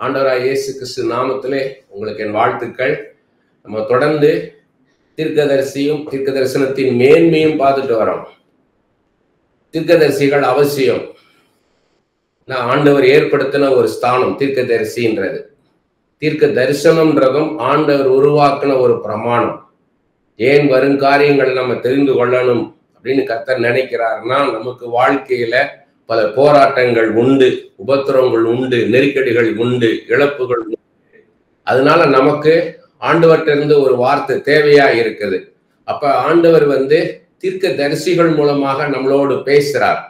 ஆண்டவராய் இயேசு கிறிஸ்து நாமத்திலே உங்களுக்கு என் வாழ்த்துக்கள். நம்ம தொடர்ந்து தீர்க்கதரிசியும் தீர்க்க தரிசனத்தின் மேன்மையும் பார்த்துட்டு வரோம். தீர்க்கதரிசிகள் அவசியம். ஆண்டவர் ஏற்படுத்தின ஒரு ஸ்தானம் தீர்க்கதரிசின்றது. தீர்க்க தரிசனம்ன்றதும் ஆண்டவர் உருவாக்கின ஒரு பிரமாணம். ஏன் வரும் காரியங்களை நம்ம தெரிந்து கொள்ளணும் அப்படின்னு கர்த்தர் நினைக்கிறாருன்னா, நமக்கு வாழ்க்கையில பல போராட்டங்கள் உண்டு, உபத்திரவங்கள் உண்டு, நெருக்கடிகள் உண்டு, இழப்புகள் உண்டு. அதனால நமக்கு ஆண்டவர்கிட்ட இருந்து ஒரு வார்த்தை தேவையா இருக்குது. அப்ப ஆண்டவர் தீர்க்க தரிசிகள் மூலமாக நம்மளோடு பேசுறார்.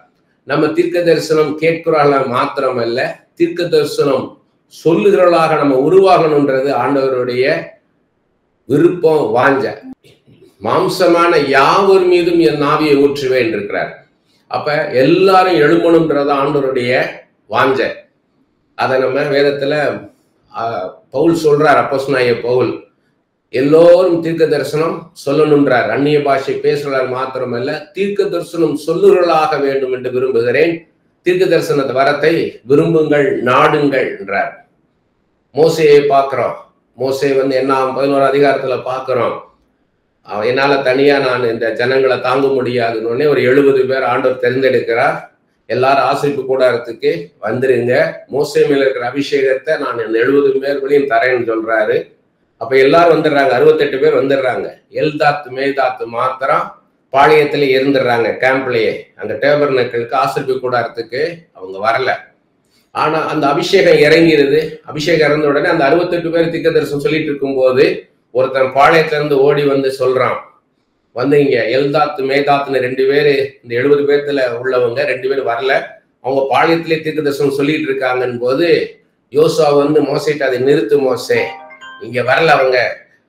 நம்ம தீர்க்க தரிசனம் கேட்கிறாள மாத்திரமல்ல, தீர்க்க தரிசனம் சொல்லுகிறவர்களாக நம்ம உருவாகணுன்றது ஆண்டவருடைய விருப்பம், வாஞ்ச. மாம்சமான யாவர் மீதும் என் ஆவியை ஊற்றுவேன் இருக்கிறார். அப்ப எல்லாரும் எழுமணும்ன்றது ஆண்டவருடைய வாஞ்ச. அதை நம்ம வேதத்துல பவுல் சொல்றார். அப்போஸ்தலனாகிய பவுல் எல்லோரும் தீர்க்க தரிசனம் சொல்லணும்ன்றார். அந்நிய பாஷை பேசுகிறார் மாத்திரமல்ல, தீர்க்க தரிசனம் சொல்லுகிறவர்களாக வேண்டும் என்று விரும்புகிறேன். தீர்க்க தரிசன வரத்தை விரும்புங்கள், நாடுங்கள் என்றார். மோசேயை பார்க்கிறோம். மோசே என்ன 11 அதிகாரத்துல பார்க்கிறோம். என்னால தனியா நான் இந்த ஜனங்களை தாங்க முடியாதுன்னு ஒரு 70 பேர் ஆண்டவர் தெரிந்தெடுக்கிறார். எல்லாரும் ஆசரிப்பு கூடாரத்துக்கு வந்துருங்க, மோசே மேல இருக்கிற அபிஷேகத்தை நான் 70 பேர்களையும் தரேன்னு சொல்றாரு. அப்ப எல்லாரும் வந்துடுறாங்க. 68 பேர் வந்துடுறாங்க. எல்தாத்து மேதாத்து மாத்திரம் பாளையத்துல இருந்துடுறாங்க, கேம்ப்லயே. அங்க டேபர்நக்கலுக்கு ஆசரிப்பு கூடாரத்துக்கு அவங்க வரல. ஆனா அந்த அபிஷேகம் இறங்கிருது. அபிஷேகம் இறந்த உடனே அந்த 68 பேர் தீர்க்க தரிசனம் சொல்லிட்டு இருக்கும் போது ஒருத்தன் பாளையத்துல இருந்து ஓடி சொல்றான், இங்க எல்தாத்து மேதாத்துன்னு 2 பேரு, இந்த 70 பேர்த்துல உள்ளவங்க 2 பேர் வரல, அவங்க பாளையத்திலே தீர்க்க தரிசனம் சொல்லிட்டு இருக்காங்கன்னு போது யோசுவா மோசேட்ட அதை நிறுத்து, மோசே இங்க வரல,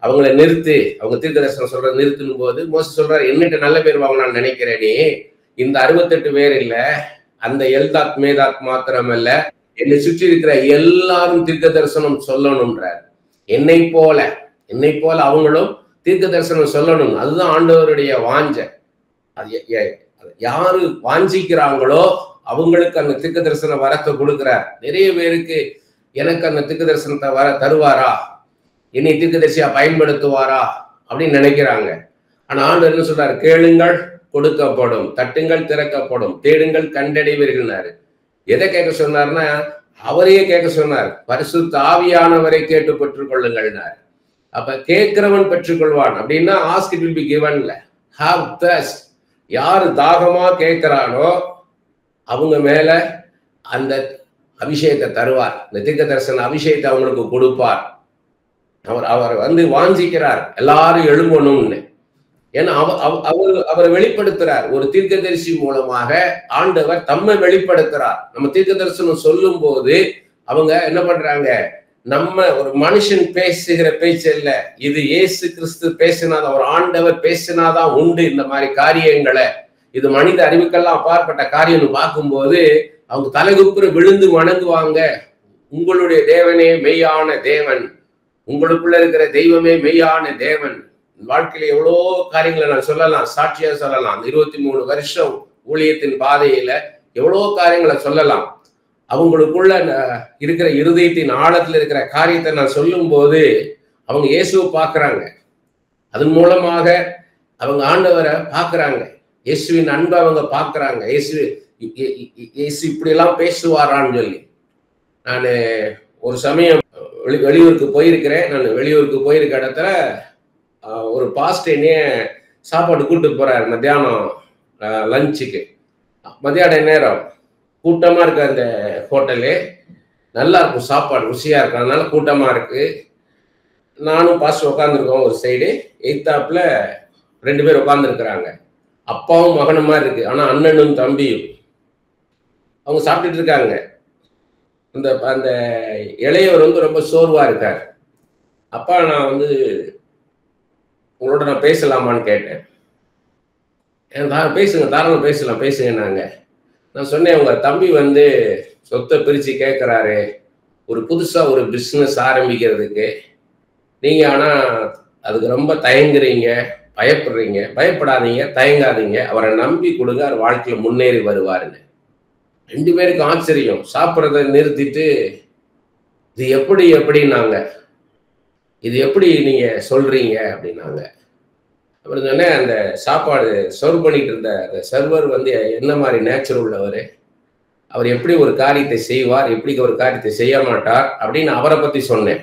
அவங்கள நிறுத்து, அவங்க தீர்க்க தரிசனம் சொல்ற நிறுத்துன்னு போது மோசே சொல்றாரு, என்னட்டு நல்ல பேர் வாங்கலாம்னு நினைக்கிறேனே, இந்த 68 பேர் இல்ல, அந்த எல்தாத் மேதாத் மாத்திரமல்ல, என்னை சுற்றி இருக்கிற எல்லாரும் தீர்க்க தரிசனம் சொல்லணும்ன்றார். என்னை போல அவங்களும் தீர்க்க தரிசனம் சொல்லணும். அதுதான் ஆண்டவருடைய வாஞ்ச. அது யாரு வாஞ்சிக்கிறாங்களோ அவங்களுக்கு அந்த தீர்க்க தரிசன வரத்தை கொடுக்கிறார். நிறைய பேருக்கு எனக்கு அந்த தீர்க்க தரிசனத்தை வர தருவாரா, என்னை தீர்க்கதரிசியா பயன்படுத்துவாரா அப்படின்னு நினைக்கிறாங்க. ஆனா ஆண்டவர் என்ன சொல்றாரு, கேளுங்கள் கொடுக்கப்படும், தட்டுங்கள் திறக்கப்படும், தேடுங்கள் கண்டடைவீர்கள்னாரு. எதை கேட்க சொன்னார்னா, அவரையே கேட்க சொன்னார். பரிசுத்த ஆவியானவரை கேட்டு பெற்றுக் கொள்ளுங்கள்னார். அப்ப கேட்கிறவன் பெற்றுக்கொள்வான் அப்படின்னா, ஆஸ்க் இட் வில் பி கிவன்ல, ஹேவ் தர்ஸ்ட். யாரு தாகமா கேட்கிறானோ அவங்க மேல அந்த அபிஷேகத்தை தருவார். இந்த தீர்க்க தரிசன அபிஷேகத்தை அவங்களுக்கு கொடுப்பார். அவர் வாஞ்சிக்கிறார் எல்லாரும் எழும்பணும்னு. ஏன்னா அவரை வெளிப்படுத்துறார். ஒரு தீர்க்கதரிசி மூலமாக ஆண்டவர் தம்மை வெளிப்படுத்துறார். நம்ம தீர்க்க தரிசனம் சொல்லும் போது அவங்க என்ன பண்றாங்க, நம்ம ஒரு மனுஷன் பேசுகிற பேச்சு இல்ல, இது இயேசு கிறிஸ்து பேசினாதான், ஒரு ஆண்டவர் பேசினாதான் உண்டு இந்த மாதிரி காரியங்களை. இது மனித அறிவுக்கெல்லாம் அப்பாற்பட்ட காரியம்னு பார்க்கும்போது அவங்க தலைகுப்புற விழுந்து வணங்குவாங்க. உங்களுடைய தேவனே மெய்யான தேவன், உங்களுக்குள்ள இருக்கிற தெய்வமே மெய்யான தேவன். வாழ்க்கையில எவ்வளோ காரியங்களை நான் சொல்லலாம், சாட்சியா சொல்லலாம். 23 வருஷம் ஊழியத்தின் பாதையில எவ்வளோ காரியங்களை சொல்லலாம். அவங்களுக்குள்ள இருக்கிற இருதயத்தின் ஆழத்துல இருக்கிற காரியத்தை நான் சொல்லும் போது அவங்க இயேசுவை பார்க்கறாங்க. அதன் மூலமாக அவங்க ஆண்டவரை பார்க்கறாங்க. இயேசுவின் அன்பை அவங்க பார்க்கறாங்க. இயேசு இப்படி எல்லாம் பேசுவாரான்னு சொல்லி. நான் ஒரு சமயம் வெளியூருக்கு போயிருக்கிறேன். நான் வெளியூருக்கு போயிருக்க இடத்துல ஒரு பாஸ்ட் என்னைய சாப்பாடு கூப்பிட்டு போறாரு. மத்தியானம் லஞ்சுக்கு, மத்தியான நேரம் கூட்டமா இருக்கு அந்த ஹோட்டலு. நல்லா இருக்கும் சாப்பாடு, ருசியா இருக்கும். அதனால கூட்டமா இருக்கு. நானும் பாஸ்ட் உட்காந்துருக்கோம் ஒரு சைடு. எய்த்தாப்புல 2 பேர் உட்காந்துருக்குறாங்க. அப்பாவும் மகனுமா இருக்கு. ஆனா அண்ணனும் தம்பியும் அவங்க சாப்பிட்டுட்டு இருக்காங்க. அந்த இளையவர் ரொம்ப சோர்வா இருக்கார். அப்பா நான் உங்களோட நான் பேசலாமான்னு கேட்டேன். பேசுங்க, தாராளம் பேசலாம், பேசுங்க. நான் சொன்னேன், உங்க தம்பி சொத்தை பிரிச்சு கேட்கிறாரு, ஒரு புதுசா ஒரு பிசினஸ் ஆரம்பிக்கிறதுக்கு. நீங்க ஆனா அதுக்கு ரொம்ப தயங்குறீங்க, பயப்படுறீங்க. பயப்படாதீங்க, தயங்காதீங்க, அவரை நம்பி கொடுங்க, அவர் வாழ்க்கையில முன்னேறி வருவாருன்னு. 2 பேருக்கு ஆச்சரியம். சாப்பிட்றத நிறுத்திட்டு இது எப்படி எப்படின்னாங்க, இது எப்படி நீங்க சொல்றீங்க அப்படின்னாங்க. அப்புறம் சொன்னேன், அந்த சாப்பாடு சர்வ் பண்ணிட்டு இருந்த அந்த சர்வர் வந்து என்ன மாதிரி நேச்சர் உள்ளவர், அவர் எப்படி ஒரு காரியத்தை செய்வார், எப்படி ஒரு காரியத்தை செய்ய மாட்டார் அப்படின்னு அவரை பத்தி சொன்னேன்.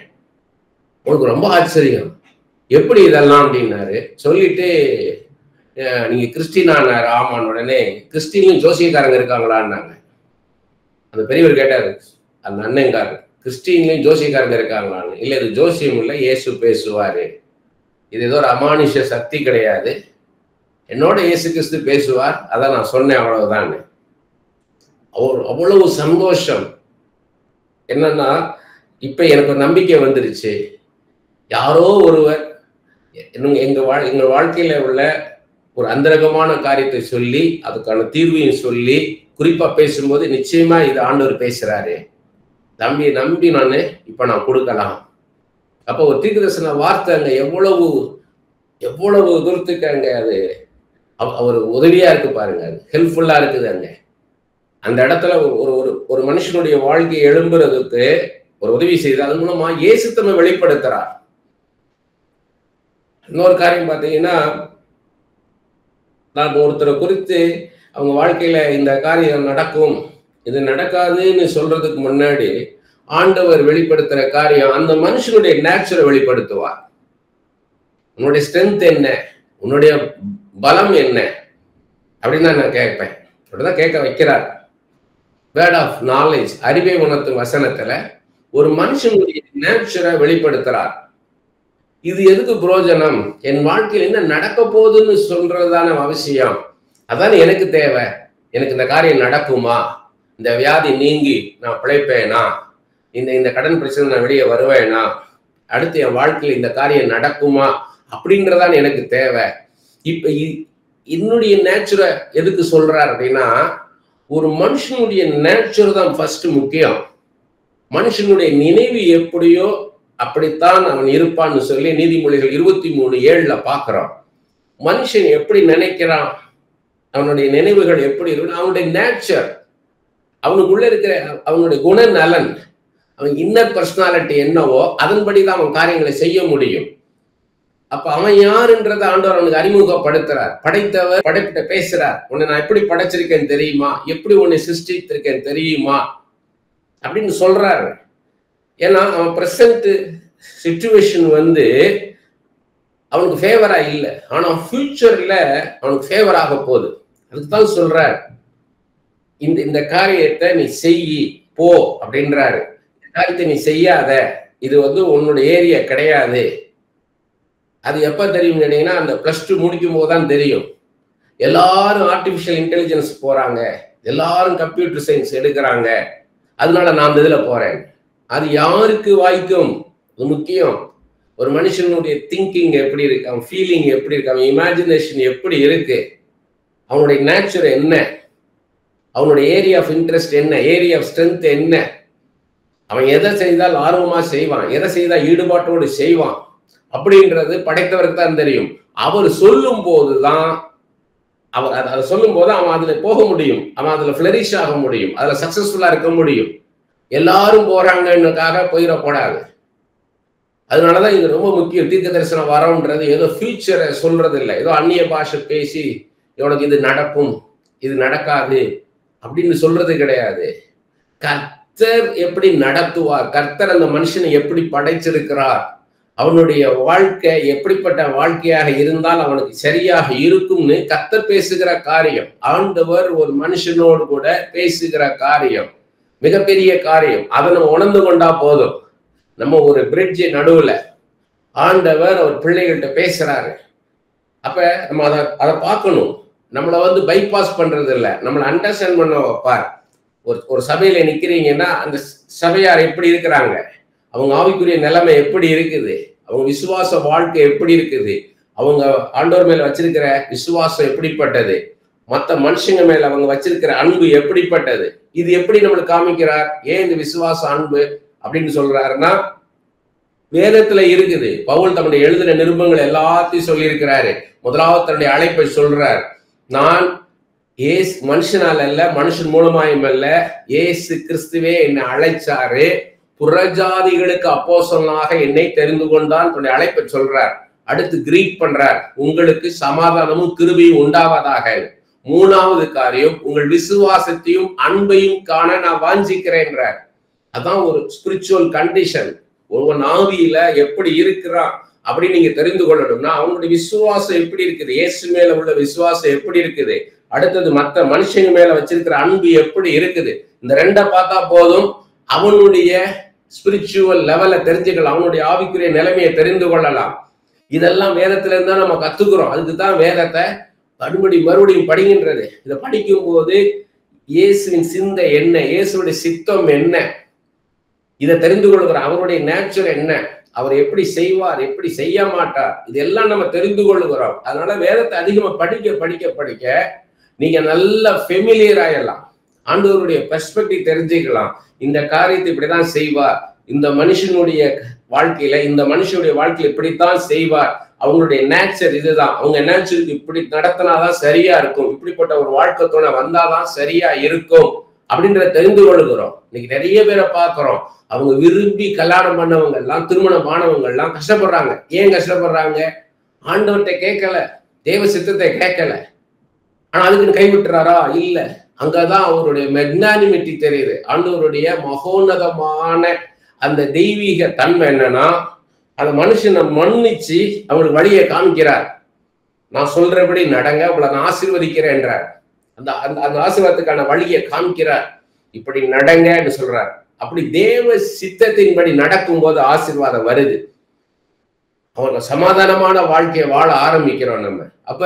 உங்களுக்கு ரொம்ப ஆச்சரியம், எப்படி இதெல்லாம் அப்படின்னாரு. சொல்லிட்டு நீங்க கிறிஸ்டினானாரு. ஆமான்னு உடனே கிறிஸ்டின்லையும் ஜோசியக்காரங்க இருக்காங்களான்னாங்க. அந்த பெரியவர் கேட்டாரு, அந்த அண்ணங்காரு, கிறிஸ்டின்லையும் ஜோசியக்காரங்க இருக்காங்களான்னு. இல்ல, இது ஜோசியம் இல்லை, இயேசு பேசுவாரு, இது ஏதோ ஒரு அமானுஷ சக்தி கிடையாது, என்னோட இயேசு கிறிஸ்து பேசுவார், அதான் நான் சொன்னேன், அவ்வளவுதான். அவ்வளவு சந்தோஷம். என்னன்னா, இப்ப எனக்கு ஒரு நம்பிக்கை வந்துருச்சு. யாரோ ஒருவர் எங்க வாழ்க்கையில உள்ள ஒரு அந்தரகமான காரியத்தை சொல்லி அதுக்கான தீர்வையும் சொல்லி குறிப்பா பேசும்போது நிச்சயமா இது ஆண்டவர் பேசுறாரு, நம்பி நானு இப்ப நான் கொடுக்கலாம். அப்போ ஒரு தீர்க்கதரிசன வார்த்தை அங்க எவ்வளவு தூரத்துக்கு அங்க அது ஒரு உதவியா இருக்கு பாருங்க, அது ஹெல்ப்ஃபுல்லா இருக்குது. அங்க அந்த இடத்துல ஒரு மனுஷனுடைய வாழ்க்கையை எழும்புறதுக்கு ஒரு உதவி செய்து அதன் மூலமா இயேசு தம்மை வெளிப்படுத்துறார். இன்னொரு காரியம் பார்த்தீங்கன்னா, நான் ஒருத்தரை குறித்து அவங்க வாழ்க்கையில இந்த காரியம் நடக்கும், இது நடக்காதுன்னு சொல்றதுக்கு முன்னாடி ஆண்டவர் வெளிப்படுத்துற காரியம் அந்த மனுஷனுடைய நேச்சரை வெளிப்படுத்துவார். உன்னுடைய ஸ்ட்ரென்த் என்ன, உன்னுடைய பலம் என்ன அப்படின்னு தான் நான் கேட்பேன். அப்படிதான் கேட்க வைக்கிறார். வேர்ட் ஆஃப் நாலேஜ், அறிவை உணர்த்தும் வசனத்துல ஒரு மனுஷனுடைய நேச்சரை வெளிப்படுத்துறார். இது எதுக்கு பிரயோஜனம், என் வாழ்க்கையில் என்ன நடக்க போகுதுன்னு சொல்றதுதான அவசியம். அதான் எனக்கு தேவை. எனக்கு இந்த காரியம் நடக்குமா, இந்த வியாதி நீங்கி நான் பிழைப்பேனா, இந்த கடன் பிரச்சனை நான் வெளியே வருவேனா, அடுத்து என் வாழ்க்கையில் இந்த காரியம் நடக்குமா அப்படின்றதான் எனக்கு தேவை. இப்ப என்னுடைய நேச்சுரை எதுக்கு சொல்றார் அப்படின்னா, ஒரு மனுஷனுடைய நேச்சர் தான் ஃபர்ஸ்ட் முக்கியம். மனுஷனுடைய நினைவு எப்படியோ அப்படித்தான் அவன் இருப்பான்னு சொல்லி நீதிமொழிகள் 23:7 பாக்குறான். மனுஷன் எப்படி நினைக்கிறான், அவனுடைய நினைவுகள் எப்படி இருக்கு, அவனுடைய நேச்சர், அவனுக்குள்ள இருக்கிற அவனுடைய குணநலன், அவன் இன்னர் பர்சனாலிட்டி என்னவோ அதன்படிதான் அவன் காரியங்களை செய்ய முடியும். அப்ப அவன் யாருன்றத ஆண்டவர் அவனுக்கு அறிமுகப்படுத்துறார். படைத்தவர் படைப்பிட்ட பேசுறார். உன்னை நான் எப்படி படைச்சிருக்கேன்னு தெரியுமா, எப்படி உன்னை சிருஷ்டித்திருக்கேன்னு தெரியுமா அப்படின்னு சொல்றாரு. ஏன்னா அவன் பிரசன்ட் சிச்சுவேஷன் வந்து அவனுக்கு ஃபேவரா இல்லை, ஆனா ஃபியூச்சர்ல அவனுக்கு ஃபேவர் ஆக போகுது. அதுக்குதான் சொல்றார், இந்த காரியத்தை நீ செய்யி போ அப்படின்றாரு. இந்த காரியத்தை நீ செய்யாத, இது வந்து உன்னோட ஏரியா கிடையாது. அது எப்ப தெரியும் கேட்டீங்கன்னா, அந்த +2 முடிக்கும் போதுதான் தெரியும். எல்லாரும் ஆர்டிபிஷியல் இன்டெலிஜென்ஸ் போறாங்க, எல்லாரும் கம்ப்யூட்டர் சயின்ஸ் எடுக்கிறாங்க, அதனால நான் அந்த இதுல போறேன். அது யாருக்கு வாய்க்கும், அது முக்கியம். ஒரு மனுஷனுடைய திங்கிங் எப்படி இருக்கு, அவன் ஃபீலிங் எப்படி இருக்கு, அவன் இமேஜினேஷன் எப்படி இருக்கு, அவனுடைய நேச்சர் என்ன, அவனுடைய ஏரியா ஆஃப் இன்ட்ரெஸ்ட் என்ன, ஏரியா ஆஃப் ஸ்ட்ரென்த் என்ன, அவன் எதை செய்தால் ஆர்வமா செய்வான், எதை செய்தால் ஈடுபாட்டோடு செய்வான் அப்படின்றது படைத்தவருக்கு தான் தெரியும். அவர் சொல்லும் போதுதான், அவர் அதை சொல்லும் போது அவன் அதுல போக முடியும், அவன் அதுல ஃபிளரிஷ் ஆக முடியும், அதுல சக்சஸ்ஃபுல்லா இருக்க முடியும். எல்லாரும் போறாங்கன்னுக்காக போயிடக்கூடாது. அதனாலதான் இது ரொம்ப முக்கியம். தீர்க்க தரிசனம் வரன்றது ஏதோ ஃபியூச்சரை சொல்றது இல்லை, ஏதோ அந்நிய பாஷை பேசி உனக்கு இது நடக்கும் இது நடக்காது அப்படின்னு சொல்றது கிடையாது. கர்த்தர் எப்படி நடத்துவார், கர்த்தர் அந்த மனுஷனை எப்படி படைச்சிருக்கிறார், அவனுடைய வாழ்க்கை எப்படிப்பட்ட வாழ்க்கையாக இருந்தால் அவனுக்கு சரியாக இருக்கும்னு கர்த்தர் பேசுகிற காரியம். ஆண்டவர் ஒரு மனுஷனோடு கூட பேசுகிற காரியம் மிகப்பெரிய காரியம். அதை நம்ம உணர்ந்து கொண்டா போதும். நம்ம ஒரு பிரிட்ஜ் நடுவுல ஆண்டவர் அவர் பிள்ளைகள்கிட்ட பேசுறாரு. அப்ப நம்ம அதை பார்க்கணும். நம்மளை வந்து பைபாஸ் பண்றது இல்லை, நம்மளை அண்டர்ஸ்டாண்ட் பண்ண வைப்பார். ஒரு சபையில நிக்கிறீங்கன்னா அந்த சபையார் எப்படி இருக்கிறாங்க, அவங்க ஆவிக்குரிய நிலைமை எப்படி இருக்குது, அவங்க விசுவாச வாழ்க்கை எப்படி இருக்குது, அவங்க ஆண்டவர் மேல வச்சிருக்கிற விசுவாசம் எப்படிப்பட்டது, மற்ற மனுஷங்க மேல அவங்க வச்சிருக்கிற அன்பு எப்படிப்பட்டது, இது எப்படி நம்மளுக்கு காமிக்கிறார். ஏன் இந்த விசுவாச அன்பு அப்படின்னு சொல்றாருன்னா வேதத்துல இருக்குது. பவுல் தன்னுடைய எழுதின நிருபங்கள் எல்லாத்தையும் சொல்லி இருக்கிறாரு. முதலாவது தன்னுடைய அழைப்பை சொல்றார், நான் மனுஷனால் அல்ல, மனுஷன் மூலமாயும் அல்ல, ஏசு கிறிஸ்துவே என்னை அழைச்சாரு, புறஜாதிகளுக்கு அப்போஸ்தலனாக என்னை தெரிந்து கொண்டான் தன்னுடைய அழைப்பை சொல்றார். அடுத்து கிரீட் பண்றார், உங்களுக்கு சமாதானமும் கிருபையும் உண்டாவதாக. மூணாவது காரியம், உங்கள் விசுவாசத்தையும் அன்பையும் காண நான் வாஞ்சிக்கிறேன்றார். அதான் ஒரு ஸ்பிரிச்சுவல் கண்டிஷன். ஒருவன் ஆவியில எப்படி இருக்கிறான் அப்படின்னு நீங்க தெரிந்து கொள்ளணும்னா அவனுடைய விசுவாசம் எப்படி இருக்குது, இயேசு மேல உள்ள விசுவாசம் எப்படி இருக்குது, அடுத்தது மற்ற மனுஷங்க மேல வச்சிருக்கிற அன்பு எப்படி இருக்குது. இந்த ரெண்டை பார்த்தா போதும், அவனுடைய ஸ்பிரிச்சுவல் லெவலை தெரிஞ்சுக்கலாம், அவனுடைய ஆவிக்குரிய நிலைமையை தெரிந்து கொள்ளலாம். இதெல்லாம் வேதத்துல இருந்தா நம்ம கத்துக்கிறோம். அதுக்குதான் வேதத்தை மறுபடியும் படிக்கின்றது. இதை படிக்கும் போது இயேசுவின் சிந்தை என்ன, இயேசுடைய சித்தம் என்ன, இதை தெரிந்து கொள்கிறோம். அவருடைய நேச்சர் என்ன, அவர் எப்படி செய்வார், எப்படி செய்ய மாட்டார், இதெல்லாம் நம்ம தெரிந்து கொள்ளுகிறோம். அதனால வேதத்தை அதிகமா படிக்க படிக்க படிக்க நீங்க நல்லா ஃபெமிலியர் ஆயிடலாம், ஆண்டவருடைய பெர்ஸ்பெக்டிவ் தெரிஞ்சுக்கலாம். இந்த காரியத்தை இப்படிதான் செய்வார், இந்த மனுஷனுடைய வாழ்க்கையில இந்த மனுஷனுடைய வாழ்க்கையில இப்படித்தான் செய்வார், அவங்களுடைய நேச்சர் இதுதான், அவங்க நேச்சருக்கு இப்படி நடத்தினாதான் சரியா இருக்கும், இப்படிப்பட்ட ஒரு வாழ்க்கை துணை வந்தாதான் சரியா இருக்கும் அப்படின்றத தெரிந்து கொள்ளுகிறோம். இன்னைக்கு நிறைய பேரை பார்க்கிறோம், அவங்க விரும்பி கல்யாணம் பண்ணவங்க எல்லாம், திருமணம் ஆனவங்க எல்லாம் கஷ்டப்படுறாங்க. ஏன் கஷ்டப்படுறாங்க? ஆண்டவர்கிட்ட கேட்கல, தேவ சித்தத்தை கேட்கல. ஆனா அதுக்குன்னு கைவிட்டுறாரா? இல்ல. அங்கதான் அவருடைய மெக்னானிமிட்டி தெரியுது. ஆண்டவருடைய மகோன்னதமான அந்த தெய்வீக தன்மை என்னன்னா, அந்த மனுஷனை மன்னிச்சு அவனுக்கு வழியை காமிக்கிறார். நான் சொல்றபடி நடங்க, உங்களை நான் ஆசீர்வதிக்கிறேன் என்றார். அந்த அந்த ஆசீர்வாதத்துக்கான வழியை காமிக்கிறார். இப்படி நடங்கன்னு சொல்றார். அப்படி தேவ சித்தத்தின்படி நடக்கும் போது ஆசீர்வாதம் வருது. அவங்க சமாதானமான வாழ்க்கையை வாழ ஆரம்பிக்கிறோம் நம்ம. அப்ப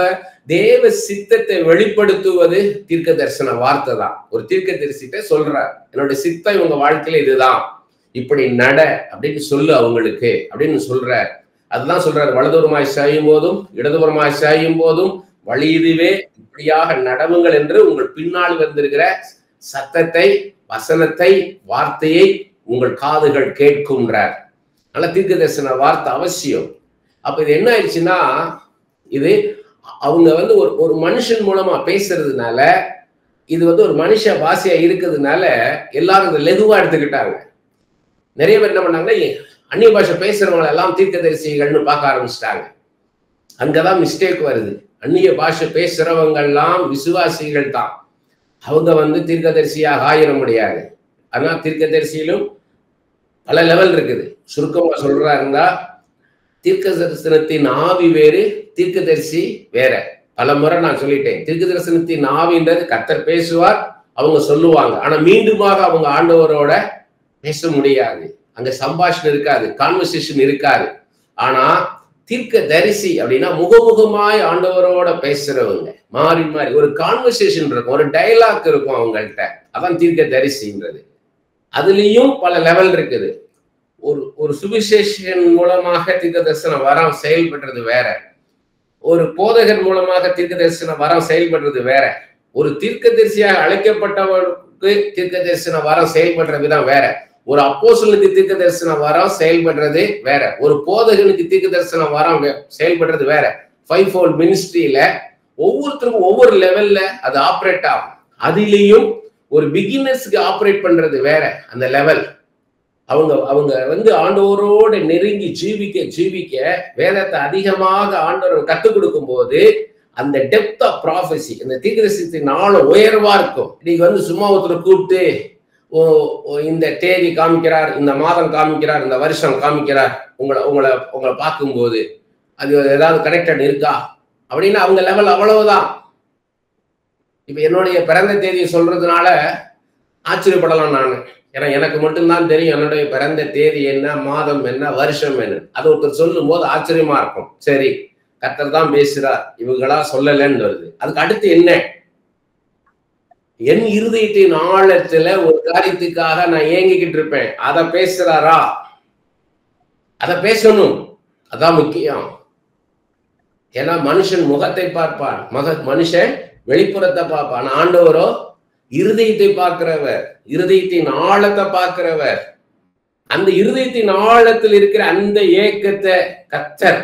தேவ சித்தத்தை வெளிப்படுத்துவது தீர்க்க தரிசன வார்த்தை தான். ஒரு தீர்க்க தரிசிட்ட சொல்றார், என்னோட சித்தம் இவங்க வாழ்க்கையில இதுதான், இப்படி நட அப்படின்னு சொல்லு அவங்களுக்கு அப்படின்னு சொல்றார். அதுதான் சொல்றாரு, வலதுபுறமாய் சாயும் போதும் இடதுபுறமாய் சாயும் போதும் வழி இதுவே, இப்படியாக நடவுங்கள் என்று உங்கள் பின்னால் வந்திருக்கிற சத்தத்தை, வசனத்தை, வார்த்தையை உங்கள் காதுகள் கேட்கும்ன்றார். நல்ல தீர்க்க தரிசன வார்த்தை அவசியம். அப்ப இது என்ன ஆயிடுச்சுன்னா, இது அவங்க ஒரு மனுஷன் மூலமா பேசுறதுனால, இது ஒரு மனுஷ பாஷையா இருக்கிறதுனால எல்லாரும் இதை லெதுவா எடுத்துக்கிட்டாங்க. நிறைய பேர் என்ன பண்ணாங்க, அந்நிய பாஷை பேசுறவங்க எல்லாம் தீர்க்கதரிசிகள்னு பார்க்க ஆரம்பிச்சிட்டாங்க. அங்கதான் மிஸ்டேக் வருது. அந்நிய பாஷை பேசுறவங்க எல்லாம் விசுவாசிகள் தான். அவங்க தீர்க்கதரிசியாக ஆயிட முடியாது. ஆனா தீர்க்கதரிசியிலும் பல லெவல் இருக்குது. சுருக்கமா சொல்றாருந்தா, தீர்க்க தரிசனத்தின் ஆவி வேறு, தீர்க்கதரிசி வேற. பல முறை நான் சொல்லிட்டேன், தீர்க்க தரிசனத்தின் ஆவின்றது கர்த்தர் பேசுவார், அவங்க சொல்லுவாங்க. ஆனா மீண்டுமாக அவங்க ஆண்டவரோட பேச முடியாது, அங்க சம்பாஷணம் இருக்காது, கான்வர்சேஷன் இருக்காது. ஆனா தீர்க்க தரிசி அப்படின்னா முகமுகமாய் ஆண்டவரோட பேசுறவங்க, மாறி மாறி ஒரு கான்வர்சேஷன் இருக்கும், ஒரு டயலாக் இருக்கும் அவங்கள்ட்ட. அதான் தீர்க்க தரிசின்றது. அதுலயும் பல லெவல் இருக்குது. ஒரு சுவிசேஷன் மூலமாக தீர்க்க தரிசன வரம் செயல்படுறது வேற, ஒரு போதகர் மூலமாக தீர்க்க தரிசன வரம் செயல்படுறது வேற, ஒரு தீர்க்க தரிசியாக அழைக்கப்பட்டவருக்கு தீர்க்க தரிசன வரம் செயல்படுற விதம் வேற, ஒரு அப்போஸ்தலனுக்கு தீர்க்க தரிசன வரம் செயல்படுறது வேற, ஒரு போதகனுக்கு தீர்க்க தரிசன வரம் செயல்படுறது வேற. 5-fold மினிஸ்ட்ரியில ஒவ்வொருத்தருக்கும் ஒவ்வொரு லெவல்ல அது ஆப்ரேட் ஆகும். அதிலையும் ஒரு பிகினர்ஸ்க்கு ஆப்ரேட் பண்றது வேற. அந்த லெவல் அவங்க ஆண்டவரோட நெருங்கி ஜீவிக்க வேதத்தை அதிகமாக ஆண்டவர் கற்றுக் கொடுக்கும் போது அந்த டெப்த் ஆஃப் ப்ராஃபஸி, அந்த தீர்க்கதரிசனத்தின் ஆழம் உயர்வா இருக்கும். இன்னைக்கு சும்மா ஒருத்தர் கூப்பிட்டு இந்த தேதி காமிக்கிறார், இந்த மாதம் காமிக்கிறார், இந்த வருஷம் காமிக்கிறார், உங்களை பார்க்கும்போது அது ஏதாவது கனெக்டட் இருக்கா அப்படின்னு அவங்க லெவல் அவ்வளவுதான். இப்ப என்னுடைய பிறந்த தேதியை சொல்றதுனால ஆச்சரியப்படலாம் நான். ஏன்னா எனக்கு மட்டும்தான் தெரியும் என்னுடைய பிறந்த தேதி என்ன, மாதம் என்ன, வருஷம் என்ன. அது ஒருத்தர் சொல்லும் போது ஆச்சரியமா இருக்கும். சரி, கர்த்தர் தான் பேசுறார், இவங்களா சொல்லலன்னு வருது. அதுக்கு அடுத்து என்ன? என் இருதயத்தின் ஆழத்துல ஒரு காரியத்துக்காக நான் ஏங்கிக்கிட்டு இருப்பேன், அதை பேசுறாரா? அதை பேசணும், அதான் முக்கியம். ஏன்னா மனுஷன் முகத்தை பார்ப்பான், மனுஷன் வெளிப்புறத்தை பார்ப்பான். ஆண்டவரோ இருதயத்தை பார்க்கிறவர், இருதயத்தின் ஆழத்தை பார்க்கிறவர். அந்த இருதயத்தின் ஆழத்தில் இருக்கிற அந்த ஏக்கத்தை கர்த்தர்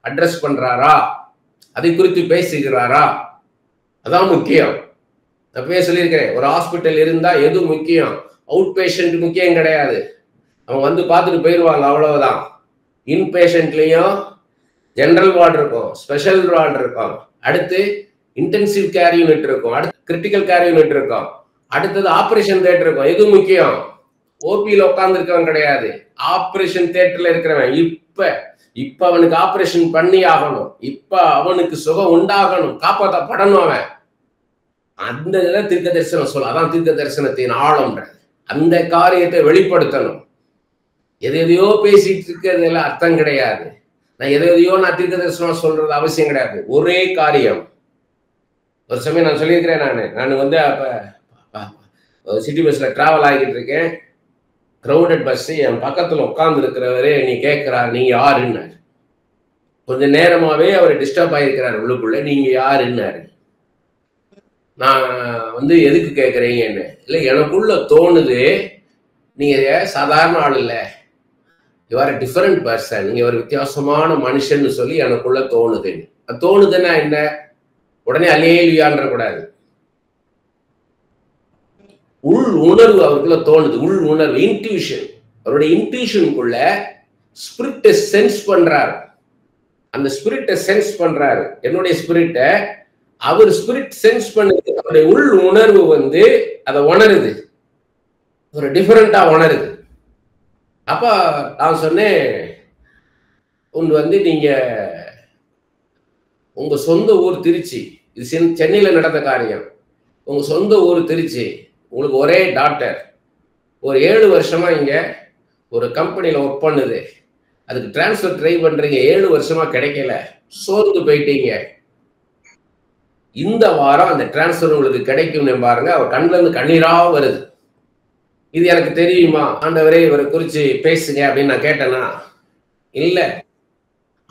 அட்ரஸ் பண்றாரா, அதை குறித்து பேசுகிறாரா? அதான் முக்கியம். நான் சொல்லியிருக்கிறேன், ஒரு ஹாஸ்பிட்டல் இருந்தா எது முக்கியம்? அவுட் பேஷண்ட் முக்கியம் கிடையாது, அவங்க வந்து பார்த்துட்டு போயிடுவாங்க, அவ்வளவுதான். இன்பேஷண்ட்லயும் ஜெனரல் வார்டு இருக்கும், ஸ்பெஷல் வார்டு இருக்கும், அடுத்து இன்டென்சிவ் கேர் யூனிட் இருக்கும், அடுத்து கிரிட்டிக்கல் கேர் யூனிட் இருக்கும், அடுத்தது ஆபரேஷன் தியேட்டர் இருக்கும். எது முக்கியம்? ஓபியில் உட்கார்ந்து இருக்கவன் கிடையாது, ஆபரேஷன் தியேட்டர்ல இருக்கிறவன். இப்ப அவனுக்கு ஆபரேஷன் பண்ணி ஆகணும், இப்ப அவனுக்கு சுகம் உண்டாகணும், காப்பாற்றப்படணும் அவன். அந்த இதை தீர்க்க தரிசனம் சொல்ல, அதான் தீர்க்க தரிசனத்தின் ஆழம்ன்ற. அந்த காரியத்தை வெளிப்படுத்தணும். எதையோ பேசிட்டு இருக்கிறதுல அர்த்தம் கிடையாது. நான் எதையோ நான் தீர்க்க தரிசனம் சொல்றது அவசியம் கிடையாது. ஒரே காரியம். ஒரு சமயம் நான் சொல்லியிருக்கிறேன், நான் வந்து அப்ப சிட்டி பஸ்ல டிராவல் ஆகிட்டு இருக்கேன், கிரௌடட் பஸ். என் பக்கத்துல உட்கார்ந்து இருக்கிறவரே நீ கேட்கிறார், நீங்க யாருன்னு. கொஞ்ச நேரமாவே அவர் டிஸ்டர்ப் ஆகிருக்கிறார் உள்ளுக்குள்ள. நீங்க யாருன்னாரு. நான் வந்து எதுக்கு கேட்குறீங்கன்னு. இல்லை, எனக்குள்ள தோணுது நீங்க சாதாரண ஆள் இல்லை, யூ ஆர் டிஃபரெண்ட் பர்சன், நீங்க ஒரு வித்தியாசமான மனுஷன்னு சொல்லி எனக்குள்ள தோணுது. தோணுதுன்னா என்ன? உடனே அல்லேலூயான்ற கூடாது. உள் உணர்வு அவருக்குள்ள தோணுது. உள் உணர்வு, இன்ட்யூஷன். அவருடைய இன்ட்யூஷனுக்குள்ள ஸ்பிரிட்டை சென்ஸ் பண்றாரு. அந்த ஸ்பிரிட்டை சென்ஸ் பண்றாரு. என்னுடைய ஸ்பிரிட்டை அவர் ஸ்பிரிட் சென்ஸ் பண்ணுது. அவருடைய உள் உணர்வு வந்து அதை உணருது, ஒரு டிஃபரெண்டா உணருது. அப்ப நான் சொன்னேன், வந்து நீங்க உங்க சொந்த ஊர் திருச்சி, இது சென்னையில நடந்த காரியம். உங்க சொந்த ஊர் திருச்சி, உங்களுக்கு ஒரே டாக்டர், ஒரு 7 வருஷமா இங்க ஒரு கம்பெனியில ஒர்க் பண்ணுது, அதுக்கு டிரான்ஸ்ஃபர் ட்ரை பண்றீங்க, 7 வருஷமா கிடைக்கல, சோர்ந்து போயிட்டீங்க. இந்த வாரம் அந்த டிரான்ஸ்ஃபர் உங்களுக்கு கிடைக்கும் பாருங்க. அவர் கண்ணுல இருந்து கண்ணீரா வருது. இது எனக்கு தெரியுமா ஆண்டவரே, இவரை குறிச்சு பேசுங்க அப்படின்னு நான் கேட்டேன்னா, இல்ல,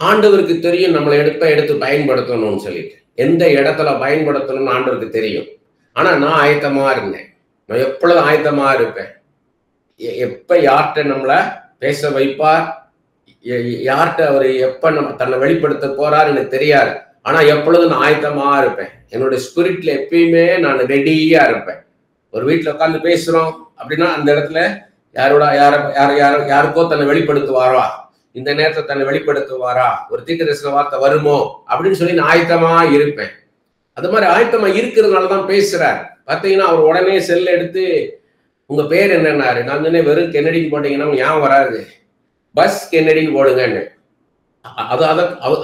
ஆண்டவருக்கு தெரியும் நம்மளை எடுத்து பயன்படுத்தணும்னு சொல்லிட்டு. எந்த இடத்துல பயன்படுத்தணும்னு ஆண்டவருக்கு தெரியும். ஆனா நான் ஆயத்தமா இருந்தேன். நான் எப்பொழுதும் ஆயத்தமா இருப்பேன். எப்ப யார்கிட்ட நம்மளை பேச வைப்பார், யார்கிட்ட அவர் எப்ப நம்ம தன்னை வெளிப்படுத்த போறாரு எனக்கு தெரியாது. ஆனா எப்பொழுதும் நான் ஆயத்தமா இருப்பேன். என்னுடைய ஸ்பிரிட்ல எப்பயுமே நான் ரெடியா இருப்பேன். ஒரு வீட்டுல உட்காந்து பேசுறோம் அப்படின்னா அந்த இடத்துல யாருக்கோ தன்னை வெளிப்படுத்துவாரா, இந்த நேரத்தை தன்னை வெளிப்படுத்துவாரா, ஒரு தீர்க்கதரிசன வார்த்தை வருமோ அப்படின்னு சொல்லி நான் ஆயத்தமா இருப்பேன். அது மாதிரி ஆயத்தமா இருக்கிறதுனாலதான் பேசுறாரு. பாத்தீங்கன்னா அவர் உடனே செல்ல எடுத்து உங்க பேர் என்னன்னாரு. நான் சொன்னேன், வெறும் கென்னடிக்கு போட்டீங்கன்னா ஏன் வராது, பஸ் கென்னடிக்கு போடுங்கன்னு.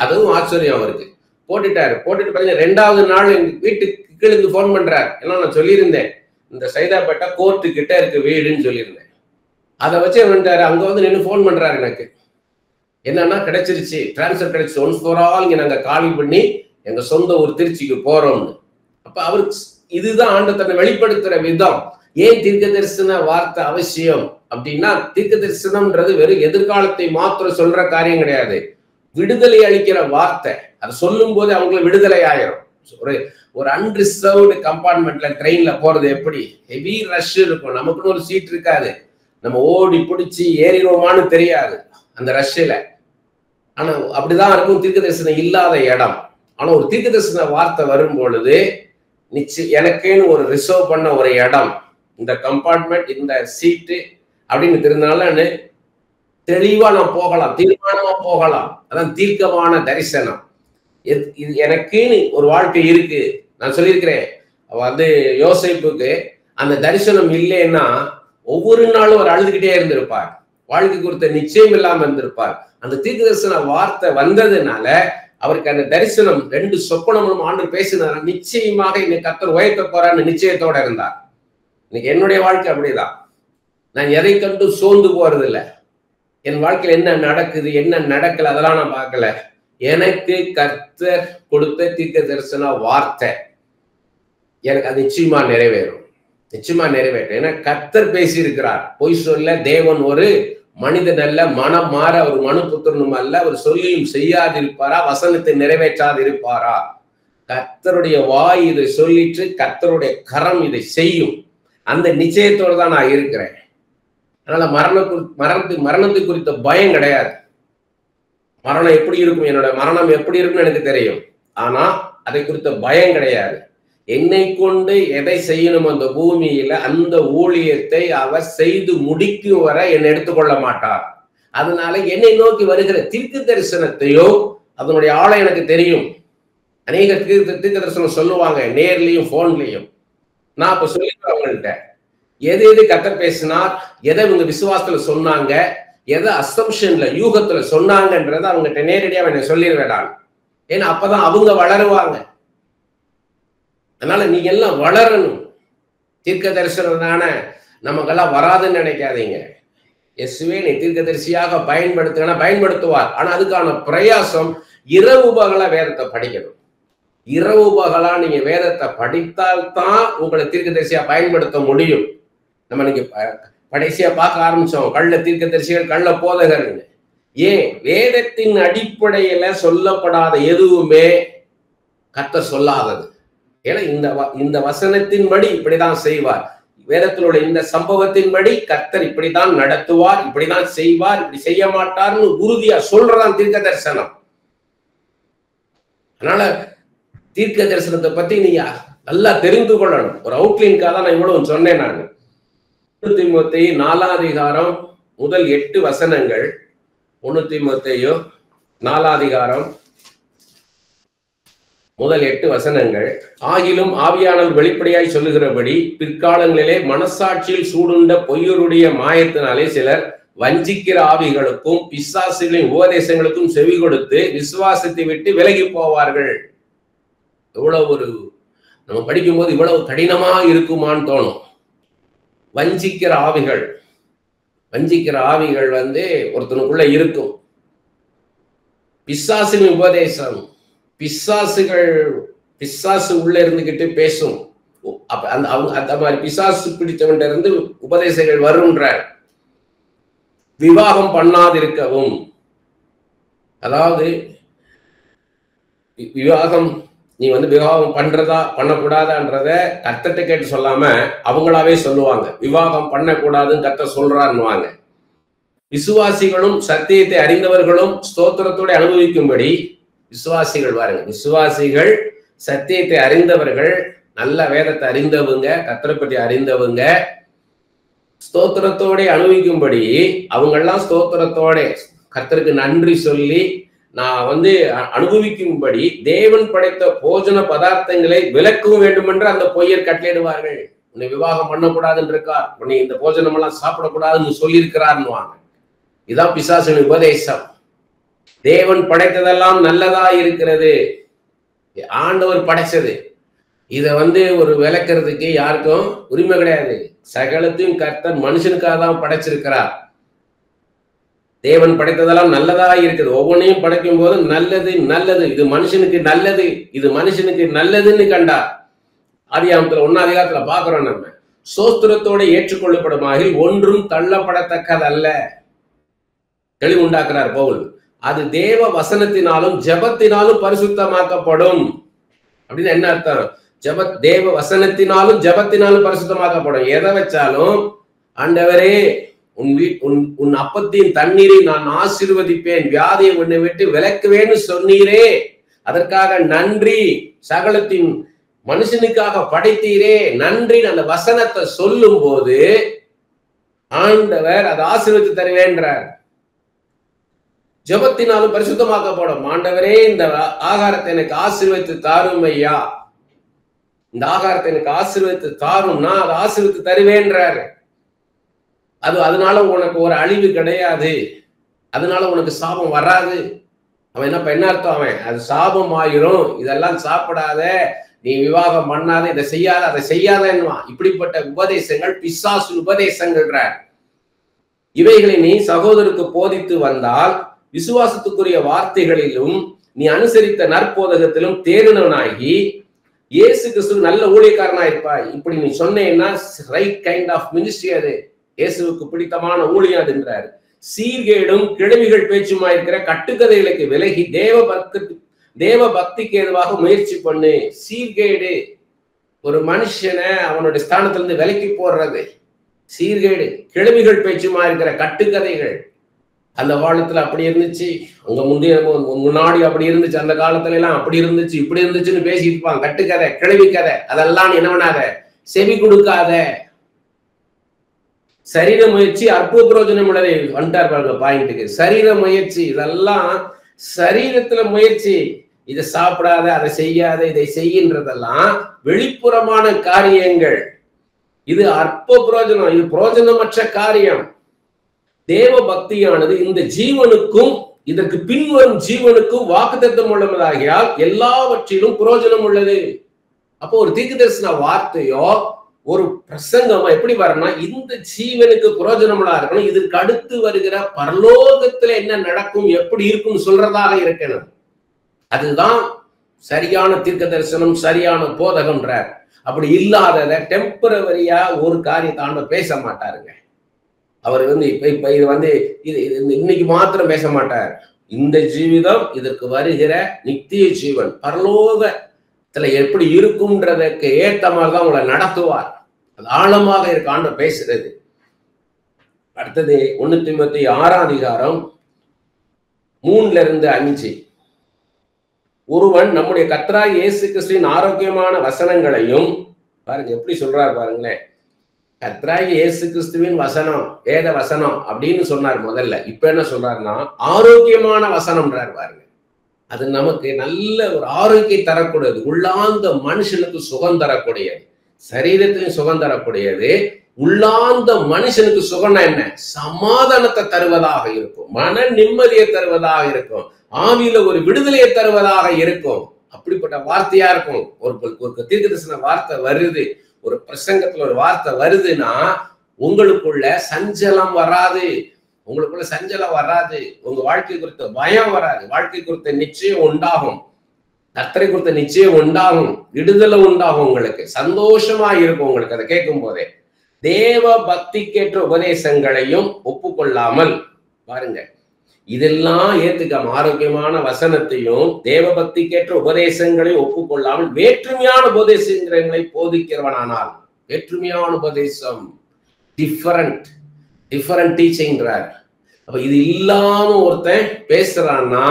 அதுவும் ஆச்சரியம் அவருக்கு. போட்டுட்டாரு. போட்டுட்டு பாத்தீங்கன்னா 2வது நாள் எங்க வீட்டுக்கு கீழே போன் பண்றாரு. ஏன்னா நான் சொல்லியிருந்தேன், இந்த சைதாப்பேட்டை கோர்ட்டு கிட்ட இருக்கு வீடுன்னு சொல்லியிருந்தேன். அதை வச்சே வந்துட்டாரு. அங்க வந்து நின்று போன் பண்றாரு. எனக்கு என்னன்னா கிடைச்சிருச்சு, டிரான்ஸ்ஃபர் கிடைச்சிச்சு, ஒன்ஸ் ஃபார் ஆல் இங்க நாங்க காலி பண்ணி எங்க சொந்த ஊர் திருச்சிக்கு போறோம்னு. அப்ப அவருக்கு இதுதான் ஆண்டு தன்னை வெளிப்படுத்துற விதம். ஏன் தீர்க்க தரிசன வார்த்தை அவசியம் அப்படின்னா, தீர்க்க தரிசனம்ன்றது வெறும் எதிர்காலத்தை மாத்திரம் சொல்ற காரியம் கிடையாது, விடுதலை அளிக்கிற வார்த்தை. அதை சொல்லும் போது அவங்களுக்கு விடுதலை ஆயிரும். ஒரு அன்ரிசர்வ்டு கம்பார்ட்மெண்ட்ல ட்ரெயின்ல போறது எப்படி ஹெவி ரஷ் இருக்கும், நமக்குன்னு ஒரு சீட் இருக்காது, நம்ம ஓடி பிடிச்சி ஏறிடுவோமான்னு தெரியாது அந்த ரஷ்ல. ஆனா அப்படிதான் இருக்கும் தீர்க்க தரிசனம் இல்லாத இடம். ஆனா ஒரு தீர்க்க தரிசன வார்த்தை வரும் பொழுது நிச்சயம் எனக்குன்னு ஒரு ரிசர்வ் பண்ண ஒரு இடம், இந்த கம்பார்ட்மெண்ட், இந்த சீட்டு அப்படின்னு தெரிஞ்சனால தெளிவா நான் போகலாம், தீர்மானமா போகலாம். அதான் தீர்க்கமான தரிசனம். இது எனக்குன்னு ஒரு வாழ்க்கை இருக்கு. நான் சொல்லியிருக்கிறேன், வந்து யோசேப்புக்கு அந்த தரிசனம் இல்லைன்னா ஒவ்வொரு நாளும் அவர் அழுதுகிட்டே இருந்திருப்பார், வாழ்க்கை குறித்த நிச்சயம் இல்லாம இருந்திருப்பார். அந்த தீர்க்க தரிசன வார்த்தை வந்ததுனால அவருக்கு அந்த தரிசனம் 2 சொப்பனமும் ஆண்டு பேசினார். நிச்சயமாக இன்னைக்கு கர்த்தர் உயர்த்த போறான்னு நிச்சயத்தோட இருந்தார். இன்னைக்கு என்னுடைய வாழ்க்கை அப்படிதான். நான் எதை கண்டு சோர்ந்து போறது இல்லை. என் வாழ்க்கையில் என்ன நடக்குது என்ன நடக்கல அதெல்லாம் நான் பார்க்கல. எனக்கு கர்த்தர் கொடுத்த தீர்க்க தரிசன வார்த்தை எனக்கு அது நிச்சயமா நிறைவேறும், நிச்சயமா நிறைவேற்றும். ஏன்னா கர்த்தர் பேசி இருக்கிறார். பொய் சொல்ல தேவன் ஒரு மனிதன் அல்ல, மனம் மாற அவர் மனுபுத்திரனும் அல்ல, அவர் சொல்லியும் செய்யாதிருப்பாரா, வசனத்தை நிறைவேற்றாதிருப்பாரா. கர்த்தருடைய வாய் இதை சொல்லிட்டு கர்த்தருடைய கரம் இதை செய்யும். அந்த நிச்சயத்தோடு தான் நான் இருக்கிறேன். அதனால மரணத்தை குறித்த பயம் கிடையாது. மரணம் எப்படி இருக்கும், என்னோட மரணம் எப்படி இருக்கும்னு எனக்கு தெரியும். ஆனா அதை குறித்த பயம் கிடையாது. என்னை கொண்டு எதை செய்யணும் அந்த பூமியில அந்த ஊழியத்தை அவர் செய்து முடிக்கும் வரை என்னை எடுத்துக்கொள்ள மாட்டார். அதனால என்னை நோக்கி வருகிற தீர்க்க தரிசனத்தையோ அதனுடைய ஆளை எனக்கு தெரியும். அநேக தீர்க்க தரிசனம் சொல்லுவாங்க, நேர்லயும் போன்லயும். நான் இப்ப சொல்லிடுறேன் அவங்கள்ட்ட, எது எது கர்த்தர் பேசினார், எதை இவங்க விசுவாசத்துல சொன்னாங்க, எதை அசம்ஷன்ல யூகத்துல சொன்னாங்கன்றத அவங்ககிட்ட நேரடியா என்ன சொல்லிடுவேன் நான். ஏன்னா அப்பதான் அவங்க வளருவாங்க. அதனால நீங்க எல்லாம் வளரணும். தீர்க்க தரிசனம்தான நமக்கெல்லாம் வராதுன்னு நினைக்காதீங்க. இயேசுவே நீ தீர்க்கதரிசியாக பயன்படுத்துவார். ஆனா அதுக்கான பிரயாசம் இரவு பகலா வேதத்தை படிக்கணும். இரவு பகலா நீங்க வேதத்தை படித்தால்தான் உங்களை தீர்க்கதரிசியா பயன்படுத்த முடியும். நம்ம நீங்க கடைசியா பார்க்க ஆரம்பிச்சோம், கள்ள தீர்க்கதரிசிகள், கள்ள போதகர்கள். ஏன்? வேதத்தின் அடிப்படையில சொல்லப்படாத எதுவுமே கர்த்தர் சொல்லாதது. ஏன்னா இந்த வசனத்தின்படி இப்படிதான் செய்வார், வேதத்தில் உள்ள இந்த சம்பவத்தின்படி கர்த்தர் இப்படிதான் நடத்துவார், இப்படிதான் செய்வார், இப்படி செய்ய மாட்டார்னு உறுதியா சொல்றதான் தீர்க்க தரிசனம். அதனால தீர்க்க தரிசனத்தை பத்தி நீங்க நல்லா தெரிந்து கொள்ளணும். ஒரு அவுட்லைனுக்காக தான் நான் இவ்வளவு சொன்னேன். நான் 1 தீமோத்தேயு 4ஆம் அதிகாரம் முதல் 8 வசனங்கள். 1 தீமோத்தேயு 4ஆம் அதிகாரம் முதல் 8 வசனங்கள். ஆகிலும் ஆவியானவர் வெளிப்படையாய் சொல்லுகிறபடி பிற்காலங்களிலே மனசாட்சியில் சூடுண்ட பொய்யருடைய மாயத்தினாலே சிலர் வஞ்சிக்கிற ஆவிகளுக்கும் பிசாசுகளின் உபதேசங்களுக்கும் செவி கொடுத்து விசுவாசத்தை விட்டு விலகி போவார்கள். எவ்வளவு ஒரு நம்ம படிக்கும் போது இவ்வளவு கடினமா இருக்குமான்னு தோணும். வஞ்சிக்கிற ஆவிகள் ஒருத்தனுக்குள்ள இருக்கும். பிசாசின் உபதேசம், பிசாசு உள்ள இருந்துகிட்டு பேசும். அந்த மாதிரி பிசாசு பிடித்தவன் இருந்து உபதேசங்கள் வரும்ன்ற. விவாகம் பண்ணாதிருக்கவும், அதாவது விவாகம் நீ விவாகம் பண்றதா பண்ணக்கூடாதான்றத கர்த்தர்ட்ட கேட்டு சொல்லாம அவங்களாவே சொல்லுவாங்க. விவாகம் பண்ணக்கூடாதுன்னு கர்த்தர் சொல்றாருன்னுவாங்க. விசுவாசிகளும் சத்தியத்தை அறிந்தவர்களும் ஸ்தோத்திரத்தோட அனுபவிக்கும்படி, விசுவாசிகள் பாருங்க, விசுவாசிகள் சத்தியத்தை அறிந்தவர்கள், நல்ல வேதத்தை அறிந்தவங்க, கர்த்தரை பற்றி அறிந்தவங்க, ஸ்தோத்திரத்தோட அனுபவிக்கும்படி அவங்கெல்லாம் ஸ்தோத்திரத்தோட கர்த்தருக்கு நன்றி சொல்லி நான் அனுபவிக்கும்படி தேவன் படைத்த போஜன பதார்த்தங்களை விலக்கவும் வேண்டும் என்று அந்த பொய்யர் கட்டளையிடுவார்கள். உன்னை விவாகம் பண்ணக்கூடாதுன்னு இருக்கார், உன்னை இந்த போஜனம் எல்லாம் சாப்பிடக்கூடாதுன்னு சொல்லியிருக்கிறார்னுவாங்க. இதான் பிசாசின் உபதேசம். தேவன் படைத்ததெல்லாம் நல்லதா இருக்கிறது, ஆண்டவர் படைச்சது. இத ஒரு விளக்குறதுக்கு யாருக்கும் உரிமை கிடையாது. சகலத்தையும் கர்த்தர் மனுஷனுக்காக தான் படைச்சிருக்கிறார். தேவன் படைத்ததெல்லாம் நல்லதா இருக்குது. ஒவ்வொன்றையும் படைக்கும் போது நல்லது நல்லது, இது மனுஷனுக்கு நல்லது, இது மனுஷனுக்கு நல்லதுன்னு கண்டார். ஆதியாகமத்துல 1ஆம் அதிகாரத்துல பாக்குறோம். நம்ம சோஸ்திரத்தோட ஏற்றுக்கொள்ளப்படுமாகில் ஒன்றும் தள்ளப்படத்தக்கதல்ல தெளிவு உண்டாக்குறார் பவுல். அது தேவ வசனத்தினாலும் ஜபத்தினாலும் பரிசுத்தமாக்கப்படும். அப்படின்னு என்ன அர்த்தம்? தேவ வசனத்தினாலும் ஜபத்தினாலும் பரிசுத்தமாக்கப்படும். எதை வச்சாலும் ஆண்டவரே உன் அப்பத்தின் தண்ணீரை நான் ஆசீர்வதிப்பேன், வியாதியை உன்னை விட்டு விலக்குவேன்னு சொன்னீரே, அதற்காக நன்றி, சகலத்தின் மனுஷனுக்காக படைத்தீரே நன்றி. அந்த வசனத்தை சொல்லும் போது ஆண்டவர் அதை ஆசீர்வதித்து தருவேன்றார். ஜபத்தினாலும் பரிசுத்தமாக்கப்படும். ஆண்டவரே இந்த ஆகாரத்தை எனக்கு ஆசீர்வதித்து தாரும் ஐயா, இந்த ஆகாரத்தை எனக்கு ஆசீர்வதித்து தாரும்னா அதை ஆசீர்வதித்து தருவேன்றாரு. அதனால உனக்கு ஒரு அழிவு கிடையாது, அதனால உனக்கு சாபம் வராது. அவன் என்ன அர்த்தம்? அவன் அது சாபம் ஆயிரும், இதெல்லாம் சாப்பிடாத, நீ விவாகம் பண்ணாத, இதை செய்யாத, அதை செய்யாதன்னுவான். இப்படிப்பட்ட உபதேசங்கள் பிசாசு உபதேசங்கள்ன்ற. இவைகளை நீ சகோதரருக்கு போதித்து வந்தால் விசுவாசத்துக்குரிய வார்த்தைகளிலும் நீ அனுசரித்த நற்போதகத்திலும் தேறினவனாகி இயேசு கிறிஸ்து நல்ல ஊழியக்காரனா இருப்பாய். இப்படி நீ சொன்னேன்னா ரைட் கைண்ட் ஆஃப் மினிஸ்ட்ரி, அது இயேசுவுக்கு பிடித்தமான ஊழியம் என்றார். சீர்கேடும் கிழவிகள் பேச்சுமா இருக்கிற கட்டுக்கதைகளுக்கு விலகி தேவ பக்திக்கு ஏதுவாக முயற்சி பண்ணு. சீர்கேடு ஒரு மனுஷனை அவனுடைய ஸ்தானத்திலிருந்து விலக்கி போடுறது சீர்கேடு. கிழவிகள் பேச்சுமா இருக்கிற கட்டுக்கதைகள், அந்த காலத்துல அப்படி இருந்துச்சு, அங்க முன்னாடி அப்படி இருந்துச்சு, அந்த காலத்துல எல்லாம் அப்படி இருந்துச்சு, இப்படி இருந்துச்சுன்னு பேசிட்டு இருப்பாங்க. கட்டுக்கதை, கிளவி கதை, அதெல்லாம் என்ன பண்ணாத, செவி கொடுக்காத. சரீர முயற்சி அற்புத பிரயோஜனம் உள்ளதை வந்துட்டார் பாருங்க பாயிண்ட்டுக்கு. சரீர முயற்சி, இதெல்லாம் சரீரத்துல முயற்சி. இதை சாப்பிடாத, அதை செய்யாத, இதை செய்கின்றதெல்லாம் வெளிப்புறமான காரியங்கள். இது அற்ப பிரயோஜனம், இது பிரயோஜனமற்ற காரியம். தேவ பக்தியானது இந்த ஜீவனுக்கும் இதற்கு பின்வரும் ஜீவனுக்கும் வாக்குத்தத்தம் உள்ளதாகியால் எல்லாவற்றிலும் பிரயோஜனம் உள்ளது. அப்போ ஒரு தீர்க்கதரிசன வார்த்தையோ ஒரு பிரசங்கமா எப்படி வரணும்னா, இந்த ஜீவனுக்கு பிரயோஜனமா இருக்கணும், இதற்கு அடுத்து வருகிற பரலோகத்துல என்ன நடக்கும், எப்படி இருக்கும் சொல்றதாக இருக்கணும். அதுதான் சரியான தீர்க்க தரிசனம், சரியான போதகம்ன்றார். அப்படி இல்லாதத டெம்பரவரியா ஒரு காரியத்தாண்ட பேச மாட்டாருங்க. அவர் இப்ப இது இன்னைக்கு மாத்திரம் பேச மாட்டார். இந்த ஜீவிதம், இதற்கு வருகிற நித்திய ஜீவன் பரலோகத்துல எப்படி இருக்கும்ன்றதற்கு ஏற்ற மாதிரிதான் உங்களை நடத்துவார். அது ஆழமாக இருக்காண்ட பேசுறது. அடுத்தது 1 தீமோத்தேயு 6ஆம் அதிகாரம் 3-5. ஒருவன் நம்முடைய கர்த்தராகிய இயேசு கிறிஸ்துவின் ஆரோக்கியமான வசனங்களையும், பாருங்க எப்படி சொல்றாரு பாருங்களேன், கர்த்தராகிய இயேசு கிறிஸ்துவின் வசனம், வேத வசனம் அப்படின்னு சொன்னார் முதல்ல. இப்ப என்ன சொல்றாருன்னா ஆரோக்கியமான வசனம்ன்றார் பாருங்க. அது நமக்கு நல்ல ஒரு ஆரோக்கியம் தரக்கூடியது, உள்ளாந்த மனுஷனுக்கு சுகம் தரக்கூடியது, சரீரத்திலும் சுகம் தரக்கூடியது. உள்ளாந்த மனுஷனுக்கு சுகம்னா என்ன, சமாதானத்தை தருவதாக இருக்கும், மன நிம்மதியை தருவதாக இருக்கும், ஆவியில ஒரு விடுதலையை தருவதாக இருக்கும். அப்படிப்பட்ட வார்த்தையா இருக்கும். ஒரு தீர்க்கதரிசன வார்த்தை வருது, ஒரு பிரசங்கத்துல ஒரு வார்த்தை வருதுன்னா உங்களுக்குள்ள சஞ்சலம் வராது, உங்களுக்குள்ள சஞ்சலம் வராது, உங்க வாழ்க்கை குறித்த பயம் வராது, வாழ்க்கை குறித்த நிச்சயம் உண்டாகும், கர்த்தரை குறித்த நிச்சயம் உண்டாகும், விடுதலை உண்டாகும், உங்களுக்கு சந்தோஷமா இருக்கும். உங்களுக்கு அதை கேட்கும் போதே தேவ பக்திக்கேற்ற உபதேசங்களையும் ஒப்புக்கொள்ளாமல், பாருங்க இதெல்லாம் ஏத்துக்காம ஆரோக்கியமான வசனத்தையும் தேவ பக்திக்கேற்ற உபதேசங்களையும் ஒப்புக்கொள்ளாமல் வேற்றுமையான உபதேசங்களை போதிக்கிறவனானால், வேற்றுமையான உபதேசம், டிஃபரண்ட் டீச்சிங்கிறார். அப்ப இது இல்லாம ஒருத்தன் பேசுறான்னா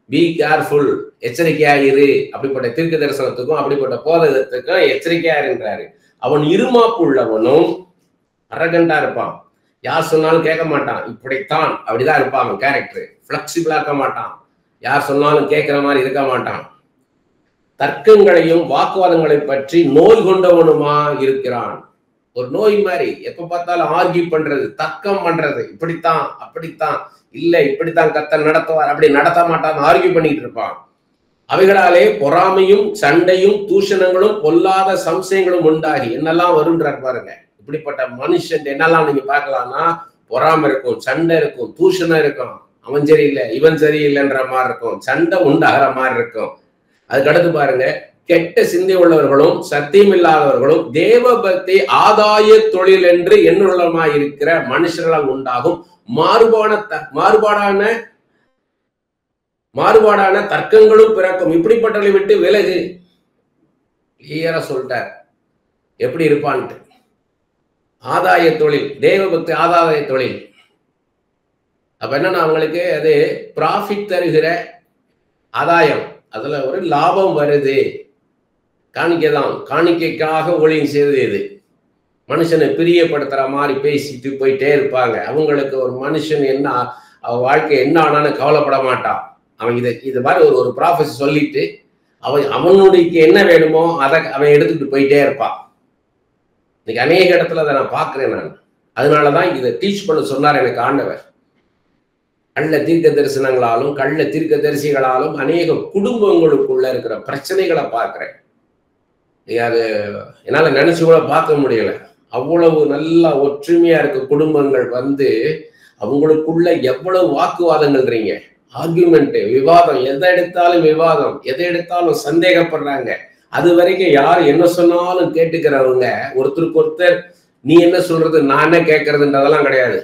பி கேர்ஃபுல், எச்சரிக்கையா இரு. அப்படிப்பட்ட தீர்க்க தரிசனத்துக்கும் அப்படிப்பட்ட போதகத்துக்கும் எச்சரிக்கையா இருன்றாரு. அவன் இருமாப்பு உள்ளவனும் அரகண்டா இருப்பான், யார் சொன்னாலும் கேட்க மாட்டான், இப்படித்தான் அப்படிதான் இருப்பான். கேரக்டர் பிளெக்சிபிளா இருக்க மாட்டான், யார் சொன்னாலும் கேட்கிற மாதிரி இருக்க மாட்டான். தர்க்கங்களையும் வாக்குவாதங்களை பற்றி நோய் கொண்டவனுமா இருக்கிறான். ஒரு நோய் மாதிரி எப்ப பார்த்தாலும் ஆர்கியூ பண்றது, தர்க்கம் பண்றது, இப்படித்தான் அப்படித்தான், இல்ல இப்படித்தான் கர்த்தர் நடத்துவார், அப்படி நடத்த மாட்டான், ஆர்கியூ பண்ணிட்டு இருப்பான். அவைகளாலே பொறாமையும் சண்டையும் தூஷணங்களும் பொல்லாத சம்சயங்களும் உண்டாகி என்னெல்லாம் வருன்றார் பாருங்க. இப்படிப்பட்ட மனுஷன் என்னெல்லாம் நீங்க பார்க்கலாம்னா, பொறாமை இருக்கும், சண்டை இருக்கும், தூஷணம் இருக்கும், அவன் சரியில்லை இவன் சரியில்லைன்ற மாதிரி இருக்கும், சண்டை உண்டாகிற மாதிரி இருக்கும். அதுக்கு அடுத்து பாருங்க, கெட்ட சிந்தை உள்ளவர்களும் சத்தியம் இல்லாதவர்களும் தேவ பக்தி ஆதாய தொழில் என்று எண்ணுள்ளமாய் இருக்கிற மனுஷர்களால் உண்டாகும் மாறுபாடான தர்க்கங்களும் பிறக்கும். இப்படிப்பட்டவர்களை விட்டு விலகு. கிளியரா சொல்லிட்டார் எப்படி இருப்பான்ட்டு. ஆதாய தொழில், தேவ பக்தி ஆதாய தொழில். அப்ப என்னன்னா அவங்களுக்கு அது ப்ராஃபிட் தருகிற ஆதாயம், அதுல ஒரு லாபம் வருது. காணிக்கைதான், காணிக்கைக்காக ஊழியம் செய்தது இது. மனுஷனை பிரியப்படுத்துற மாதிரி பேசிட்டு போயிட்டே இருப்பாங்க. அவங்களுக்கு ஒரு மனுஷன் என்ன அவன் வாழ்க்கை என்ன ஆனான்னு கவலைப்பட மாட்டான். அவன் இது மாதிரி ஒரு ப்ராஃபஸி சொல்லிட்டு அவனுடைய என்ன வேணுமோ அதை அவன் எடுத்துக்கிட்டு போயிட்டே இருப்பான். இன்னைக்கு அநேக இடத்துல அதை நான் பார்க்கிறேன். நான் அதனாலதான் இதை டீச் பண்ண சொன்னார் எனக்கு ஆண்டவர். கள்ள தீர்க்க தரிசனங்களாலும் கள்ள தீர்க்க தரிசிகளாலும் அநேக குடும்பங்களுக்குள்ள இருக்கிற பிரச்சனைகளை பார்க்கிறேன். அது என்னால நினைச்சு கூட பார்க்க முடியல. அவ்வளவு நல்லா ஒற்றுமையா இருக்க குடும்பங்கள் அவங்களுக்குள்ள எவ்வளவு வாக்குவாதங்கள்றீங்க, ஆர்குமெண்ட், விவாதம், எதை எடுத்தாலும் விவாதம், எதை எடுத்தாலும் சந்தேகப்படுறாங்க. அது வரைக்கும் யார் என்ன சொன்னாலும் கேட்டுக்கிறவங்க, ஒருத்தருக்கு ஒருத்தர் நீ என்ன சொல்றது நான் என்ன கேட்கறதுன்றதெல்லாம் கிடையாது.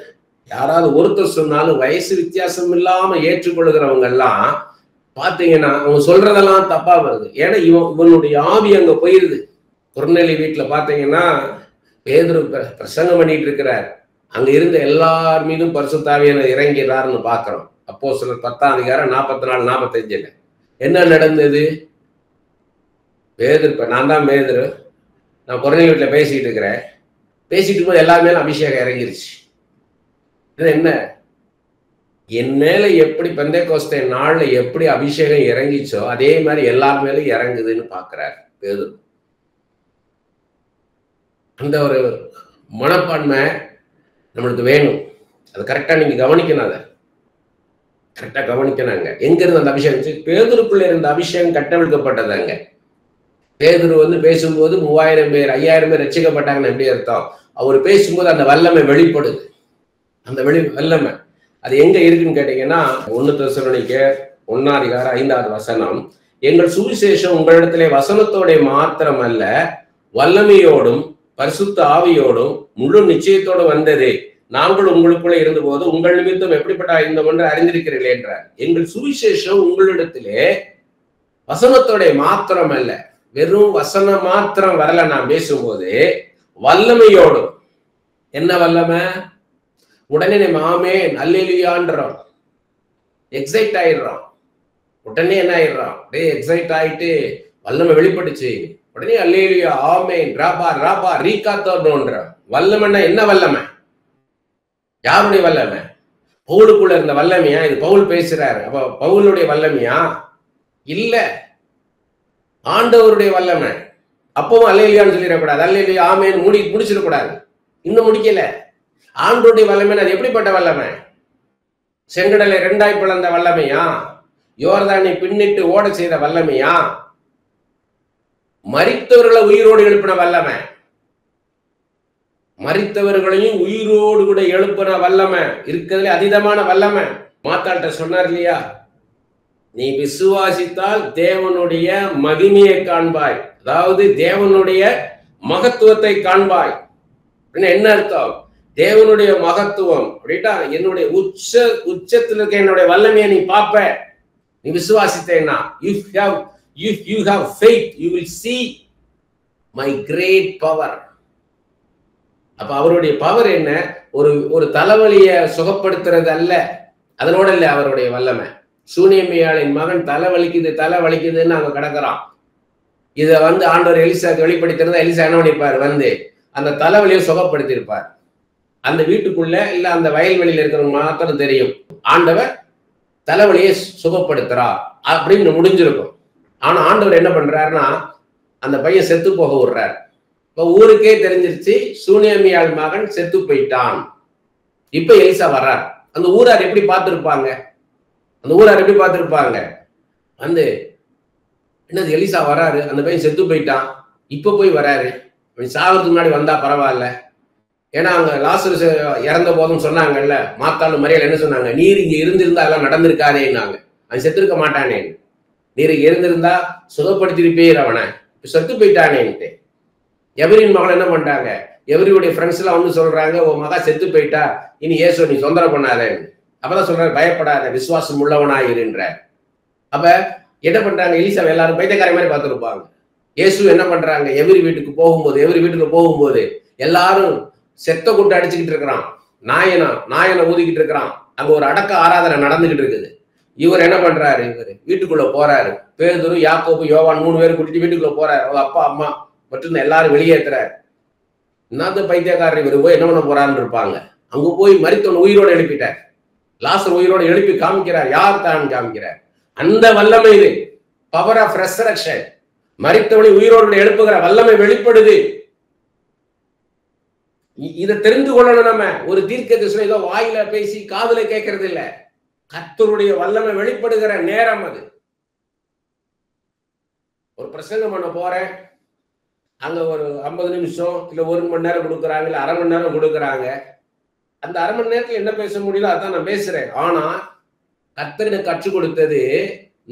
யாராவது ஒருத்தர் சொன்னாலும் வயசு வித்தியாசம் இல்லாம ஏற்றுக்கொள்ளுகிறவங்க எல்லாம் பாத்தீங்கன்னா அவங்க சொல்றதெல்லாம் தப்பா வருது. ஏன்னா இவனுடைய ஆவி அங்க போயிருது. குர்நேலி வீட்டுல பாத்தீங்கன்னா பேதுரு பிரசங்கம் பண்ணிட்டு இருக்கிறார். அங்க இருந்த எல்லார் மீதும் பரிசுத்த ஆவியானவர் இறங்கிறார்னு பார்க்கிறோம். அப்போஸ்தலர் 10 44 45 என்ன நடந்தது? பேதுரு, நான் தான் பேதுரு, நான் கொர்நேலியு வீட்டுல பேசிட்டு இருக்கிறேன். பேசிட்டு இருக்கும்போது எல்லா மேலும் அபிஷேகம் இறங்கிருச்சு. என்ன, என் மேல எப்படி பெந்தேகோஸ்தே நாள்ல எப்படி அபிஷேகம் இறங்கிச்சோ அதே மாதிரி எல்லார் மேலும் இறங்குதுன்னு பாக்குறாரு பேதுரு. அந்த ஒரு மனப்பான்மை நம்மளுக்கு வேணும். அது கரெக்டா நீங்க கவனிக்கணும். அதை கரெக்டா கவனிக்கணுங்க. எங்க இருந்து அந்த அபிஷேகம்? பேதுருக்குள்ள இருந்த அபிஷேகம் கட்டவிழ்க்கப்பட்டதாங்க. பேதுரு பேசும்போது 3000 பேர் 5000 பேர் ரட்சிக்கப்பட்டாங்கன்னு எப்படி அர்த்தம்? அவர் பேசும்போது அந்த வல்லமை வெளிப்படுது. அந்த வல்லமை அது எங்க இருக்குன்னு கேட்டீங்கன்னா 1 தெசலோனிக்கேயர் 1:5 எங்கள் சுவிசேஷம் உங்களிடத்திலே வசனத்தோட மாத்திரம் அல்ல, வல்லமையோடும் பரிசுத்த ஆவியோடும் முழு நிச்சயத்தோடு வந்தது. நாங்கள் உங்களுக்குள்ள இருந்த போது உங்கள் நிமித்தம் எப்படிப்பட்ட இருந்தோம் என்று அறிந்திருக்கிறீர்கள் என்றார். எங்கள் சுவிசேஷம் உங்களிடத்திலே வசனத்தோட மாத்திரம் அல்ல, வெறும் வசனம் மாத்திரம் வரல. நான் பேசும்போது வல்லமையோடும். என்ன வல்லமை? உடனே நம்ம ஆமென் அல்லேலூயான்றோம், எக்ஸைட் ஆயிடுறோம். உடனே என்ன ஆயிடுறோம்? எக்ஸைட் ஆயிட்டு வல்லமை வெளிப்பட்டுச்சு, உடனே அல்லேலூயா ஆமென் ராபா ராபா ரீகாத்தோன்ற வல்லமைன்னா என்ன வல்லமை? யாருடைய வல்லமை? பவுலுக்குள்ள இருந்த வல்லமையா? இது பவுல் பேசுறாரு. அப்ப பவுலுடைய வல்லமையா? இல்ல, ஆண்டவருடைய வல்லமை. அப்பவும் அல்லேலூயான்னு சொல்லிடக்கூடாது, அல்லேலூயா ஆமென் முடிச்சிடக்கூடாது. இன்னும் முடிக்கல. ஆண்டவருடைய வல்லமை அது எப்படிப்பட்ட வல்லமை? செங்கடலை 2ஆய் பிளந்த வல்லமையா? யோர்தானை பின்னிட்டு ஓட செய்த வல்லமையா? மரித்தவர்களை உயிரோடு எழுப்பின வல்லமை. மரித்தவர்களையும் உயிரோடு கூட எழுப்பின வல்லமை இருக்கிறதுல அதீதமான வல்லமை. மாத்தாள்கிட்ட சொன்னார் இல்லையா, நீ விசுவாசித்தால் தேவனுடைய மகிமையை காண்பாய், அதாவது தேவனுடைய மகத்துவத்தை காண்பாய். என்ன அர்த்தம்? தேவனுடைய மகத்துவம் அப்படின்னா என்னுடைய உச்சத்தில் இருக்க என்னுடைய வல்லமையை நீ பார்ப்ப. நீ விசுவாசித்தேன்னா, if you have faith you will see my great power. அப்ப அவருடைய பவர் என்ன? ஒரு தலைவலியை சுகப்படுத்துறது அல்ல, அதனோட இல்ல அவருடைய வல்லமை. சூனியமியாளின் மகன் தலை வலிக்குதுன்னு அங்க கிடக்குறான். இத ஆண்டவர் எலிசாக்கு வெளிப்படுத்தினதா எலிசா என்ன பண்ணிருப்பார்? அந்த தலைவலியை சுகப்படுத்தி இருப்பார். அந்த வீட்டுக்குள்ள இல்ல அந்த வயல்வெளியில இருக்கிறவங்க மாத்திரம் தெரியும், ஆண்டவர் தலைவலியை சுகப்படுத்துறா அப்படின்னு முடிஞ்சிருக்கும். ஆனா ஆண்டவர் என்ன பண்றாருன்னா அந்த பையன் செத்து போக விடுறாரு. இப்ப ஊருக்கே தெரிஞ்சிருச்சு சூனியமியாள் மகன் செத்து போயிட்டான். இப்ப எலிசா வர்றார். அந்த ஊரார் எப்படி பார்த்திருப்பாங்க? என்னது எலிசா வராரு, அந்த பையன் செத்து போயிட்டான், இப்ப போய் வராரு, சாகிறதுக்கு முன்னாடி வந்தா பரவாயில்ல. ஏன்னா அங்க லாசரு இறந்த போதும் சொன்னாங்கல்ல, மாத்தாள் மரியாதை என்ன சொன்னாங்க? நீர் இங்க இருந்திருந்தா எல்லாம் நடந்திருக்காதேன்னாங்க. அவன் செத்துருக்க மாட்டானே, நீர் இங்க இருந்திருந்தா சுகப்படுத்திருப்பீர், அவனை செத்து போயிட்டானேன்ட்டு. எவரின் மகள் என்ன பண்ணிட்டாங்க? எவரியுடைய ஃப்ரெண்ட்ஸ் எல்லாம் சொல்றாங்க, உன் மகா செத்து போயிட்டா, இனி இயேசு நீ தொந்தரவு பண்ணாதேன்னு. அப்பதான் சொல்றாரு, பயப்படாத, விசுவாசம் உள்ளவனாயிருன்ற. அப்ப என்ன பண்றாங்க? எலிசா எல்லாரும் பைத்தியக்கார மாதிரி பார்த்துருப்பாங்க. இயேசு என்ன பண்றாங்க? எவரி வீட்டுக்கு போகும்போது எல்லாரும் செத்த கூட்டு அடிச்சுக்கிட்டு இருக்கிறான், நாயனை ஊதிக்கிட்டு இருக்கிறான். அங்க ஒரு அடக்க ஆராதனை நடந்துகிட்டு இருக்குது. இவர் என்ன பண்றாரு? இவர் வீட்டுக்குள்ள போறாரு. பேதுரு, யாக்கோபு, யோவான் 3 பேரும் கூட்டிட்டு வீட்டுக்குள்ள போறாரு. அவங்க அப்பா அம்மா மற்றும் எல்லாரும் வெளியேற்றுறாரு. இன்னொரு பைத்தியக்காரர் இவர் போய் என்ன பண்ண போறான்னு இருப்பாங்க. அங்க போய் மரித்தவன் உயிரோடு எழுப்பிட்டார். லாசர் உயிரோடு எழுப்பி காமிக்கிறார். யார் தான் காமிக்கிறார்? அந்த வல்லமை இது, பவர் ஆஃப் ரெசரக்ஷன். மரித்தவனை உயிரோடு எழுப்புகிற வல்லமை வெளிப்படுது. இதை தெரிந்து கொள்ளணும். நம்ம ஒரு தீர்க்கதரிசனம் ஏதோ வாயில பேசி காதுல கேட்கறது இல்ல, கர்த்தருடைய வல்லமை வெளிப்படுகிற நேரம் அது. ஒரு பிரசங்கம் பண்ண போறேன், அங்க ஒரு 50 நிமிஷம் இல்ல 1 மணி நேரம் கொடுக்குறாங்க, இல்ல அரை மணி நேரம் கொடுக்குறாங்க. அந்த அரை மணி நேரத்துல என்ன பேச முடியல அதான் நான் பேசுறேன். ஆனா கர்த்தர் கற்றுக் கொடுத்தது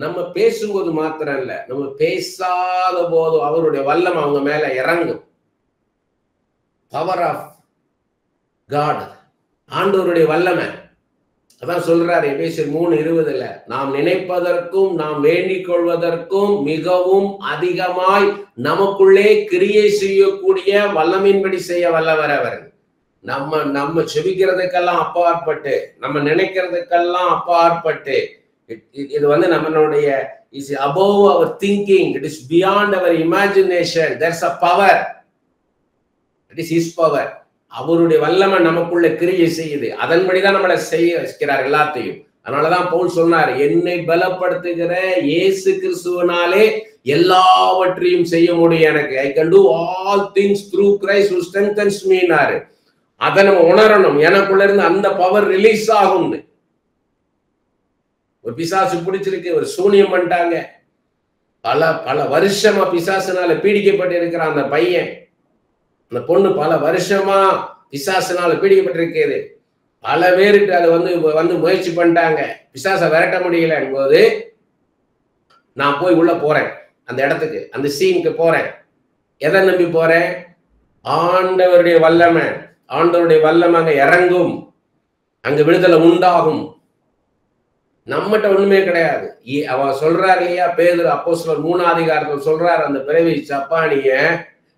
நம்ம பேசும்போது மாத்திரம் இல்ல, நம்ம பேசாத போது அவருடைய வல்லமை அவங்க மேல இறங்கும். பவர் ஆஃப் காட், ஆண்டவருடைய வல்லமை. அதான் சொல்றாரு எபேசியர் 3:20, நாம் நினைப்பதற்கும் நாம் வேண்டிக் கொள்வதற்கும் மிகவும் அதிகமாய் நமக்குள்ளே கிரியை செய்யக்கூடிய வல்லமையின்படி செய்ய வல்லவர் அவர். நம்ம செபிக்கிறதுக்கெல்லாம் அப்பாற்பட்டு, நம்ம நினைக்கிறதுக்கெல்லாம் அப்பாற்பட்டு, இது வந்து நம்மளுடைய is above our thinking, it is beyond our imagination. There's a power, it is his power. அவருடைய வல்லமை நமக்குள்ள கிரியை செய்யுது. அதன்படிதான் நம்மளை செய்ய வைக்கிறார் எல்லாத்தையும். அதனாலதான் பவுல் சொன்னார், என்னை பலப்படுத்துகிற இயேசு கிறிஸ்துவினாலே எல்லாவற்றையும் செய்ய முடியும் எனக்கு. I can do all things through Christ who strengthens me. அதை நம்ம உணரணும். எனக்குள்ள இருந்து அந்த பவர் ரிலீஸ் ஆகும். ஒரு பிசாசு பிடிச்சிருக்கு, ஒரு சூனியம் பண்ணிட்டாங்க, பல வருஷமா பிசாசுனால பீடிக்கப்பட்டு இருக்கிற அந்த பையன், அந்த பொண்ணு பல வருஷமா பிசாசுனால பீடிக்கப்பட்டிருக்கிறது. பல பேருக்கு அதை வந்து முயற்சி பண்ணிட்டாங்க, பிசாசை விரட்ட முடியல போது நான் போய் உள்ள போறேன், அந்த இடத்துக்கு, அந்த சீனுக்கு போறேன். எதை நம்பி போறேன்? ஆண்டவருடைய வல்லமை. ஆண்டவருடைய வல்லமை அங்க இறங்கும், அங்க விடுதலை உண்டாகும். நம்மகிட்ட ஒண்ணுமே கிடையாது. அவன் சொல்றாரு இல்லையா, பேதுரு அப்போஸ்தலர் 3ஆம் அதிகாரத்தில் சொல்றாரு, அந்த பிறவி சப்பானிய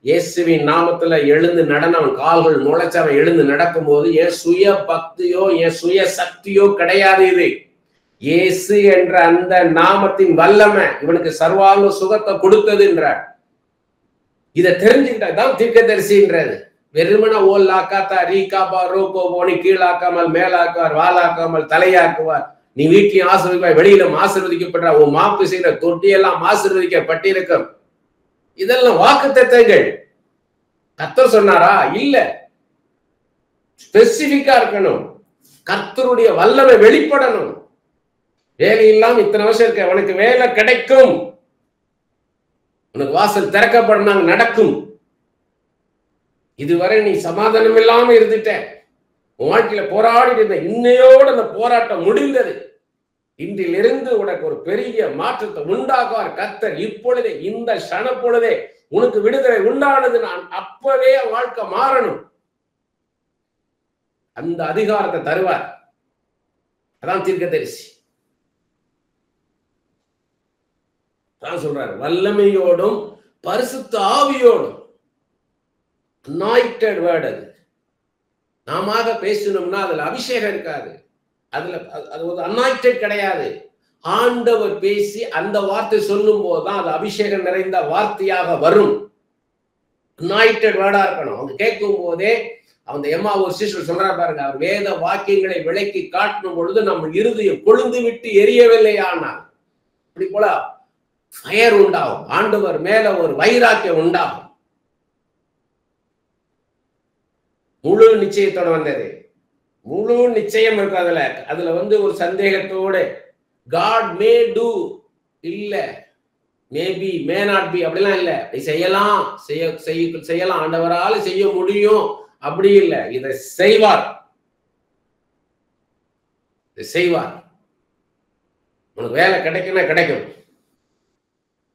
இயேசுவின் நாமத்துல எழுந்து நடன, அவன் கால்கள் முளைச்சு அவன் எழுந்து நடக்கும் போது என் சுய பக்தியோ என் சுய சக்தியோ கிடையாது. இது இயேசு என்ற அந்த நாமத்தின் வல்லமை இவனுக்கு சர்வாங்க சுகத்தை கொடுத்ததுன்றார். இதை தெரிஞ்சுக்கிட்டதான் தீர்க்கதரிசின்றது. வெறுமன ஓல் ஆக்காத்தா ரீகாபா ரோகோ போனி கீழாக்காமல் மேலாக்குவார், வாலாக்காமல் தலையாக்குவார். நீ வீட்லயும் ஆசீர்வதிப்பாய், வெளியிலும் ஆசீர்வதிக்கப்படுற, உன் மாப்பு செய்கிற தொட்டியெல்லாம் ஆசீர்வதிக்கப்பட்டிருக்கும். இதெல்லாம் வாக்குத்தத்தங்கள். கர்த்தர் சொன்னாரா? இல்ல, ஸ்பெசிபிக்கா இருக்கணும். கர்த்தருடைய வல்லமை வெளிப்படணும். வேலை இல்லாம இத்தனை வருஷம் இருக்க, உனக்கு வேலை கிடைக்கும், உனக்கு வாசல் திறக்கப்படணும், நடக்கும். இதுவரை நீ சமாதானம் இல்லாம இருந்துட்ட, உன் வாழ்க்கையில போராடிட்டு இருந்த, இன்னையோடு அந்த போராட்டம் முடிந்தது. இன்றிலிருந்து உனக்கு ஒரு பெரிய மாற்றத்தை உண்டாக்குவார் கர்த்தர். இப்பொழுதே, இந்த க்ஷண பொழுதே உனக்கு விடுதலை உண்டானது. நான் அப்பவே வாழ்க்கை மாறணும். அந்த அதிகாரத்தை தருவார். அதான் தீர்க்கதரிசி. தான் சொல்றாரு, வல்லமையோடும் பரிசுத்த ஆவியோடும். அனாயிண்டட் வேர்ட் அது. நாம பேசணும்னா அதுல அபிஷேகம் இருக்காது, அதுல அது ஒரு அனாயிண்டட் கிடையாது. ஆண்டவர் பேசி அந்த வார்த்தை சொல்லும் போதுதான் அது அபிஷேகம் நிறைந்த வார்த்தையாக வரும். அனாயிண்டட் வேர்டா இருக்கணும். அவங்க கேட்கும் போதே அந்த ஒரு சிஸ்டர் சொல்றாரு பாருங்க, அவர் வேத வாக்கியங்களை விளக்கி காட்டும் பொழுது நம்ம இருதயம் கொழுந்து விட்டு எரியவில்லையானால் இப்படி போல ஃபயர் உண்டாகும். ஆண்டவர் மேல ஒரு வைராக்கியம் உண்டாகும். முழு நிச்சயத்தோட வந்தது. முழு நிச்சயம் இருக்கு அதுல ஒரு சந்தேகத்தோட God may do, இல்ல மேபி மே நாட் பி அப்படிலாம் இல்ல. செய்யலாம், செய்யலாம், ஆண்டவரால செய்ய முடியும் அப்படி இல்லை. இதை செய்வார், செய்வார். உனக்கு வேலை கிடைக்குன்னா கிடைக்கும்.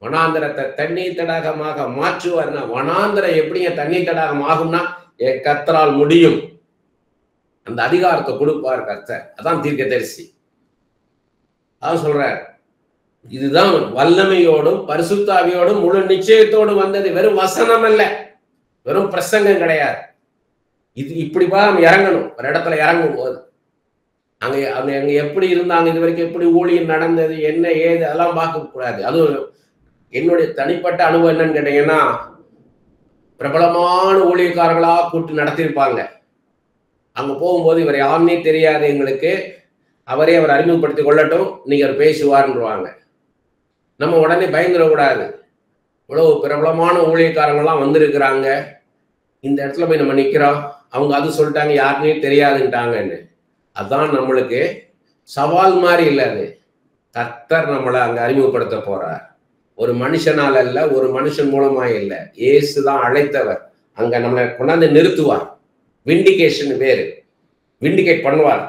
வனாந்தரத்தை தண்ணீர் தடாகமாக மாற்றுவார்னா, வனாந்தரம் எப்படிங்க தண்ணீர் தடாகம் ஆகும்னா கர்த்தரால் முடியும். அந்த அதிகாரத்தை கொடுப்பார் கர்த்தர். அதான் தீர்க்கதரிசி. அதான் சொல்றார், இதுதான் வல்லமையோடும் பரிசுத்தாவியோடும் முழு நிச்சயத்தோடு வந்தது. வெறும் வசனம் அல்ல, வெறும் பிரசங்கம் கிடையாது. இது இப்படிப்பா நம்ம இறங்கணும். ஒரு இடத்துல இறங்கும் போது அங்க எப்படி இருந்தாங்க, இது வரைக்கும் எப்படி ஊழியம் நடந்தது, என்ன ஏது, அதெல்லாம் பார்க்க கூடாது. அதுவும் என்னுடைய தனிப்பட்ட அனுபவம் என்னன்னு கேட்டீங்கன்னா, பிரபலமான ஊழியக்காரங்களா கூட்டு நடத்திருப்பாங்க. அங்க போகும்போது இவர் யாருன்னே தெரியாது எங்களுக்கு, அவரே அவர் அறிமுகப்படுத்திக் கொள்ளட்டும், நீங்க அவர் பேசுவார்ன்றுவாங்க. நம்ம உடனே பயந்துடக்கூடாது. இவ்வளவு பிரபலமான ஊழியக்காரங்கள்லாம் வந்திருக்கிறாங்க, இந்த இடத்துல போய் நம்ம நிக்கிறோம், அவங்க அது சொல்லிட்டாங்க யாருன்னே தெரியாதுன்ட்டாங்கன்னு. அதான் நம்மளுக்கு சவால் மாதிரி இல்லை, அது கர்த்தர் நம்மளை அங்க அறிமுகப்படுத்த போறார். ஒரு மனுஷனால் அல்ல, ஒரு மனுஷன் மூலமா இல்லை, இயேசுதான் அழைத்தவர். அங்க நம்மளை கொண்டாந்து நிறுத்துவார். விண்டிகேஷன் வேறு, விண்டிகேட் பண்ணுவார்.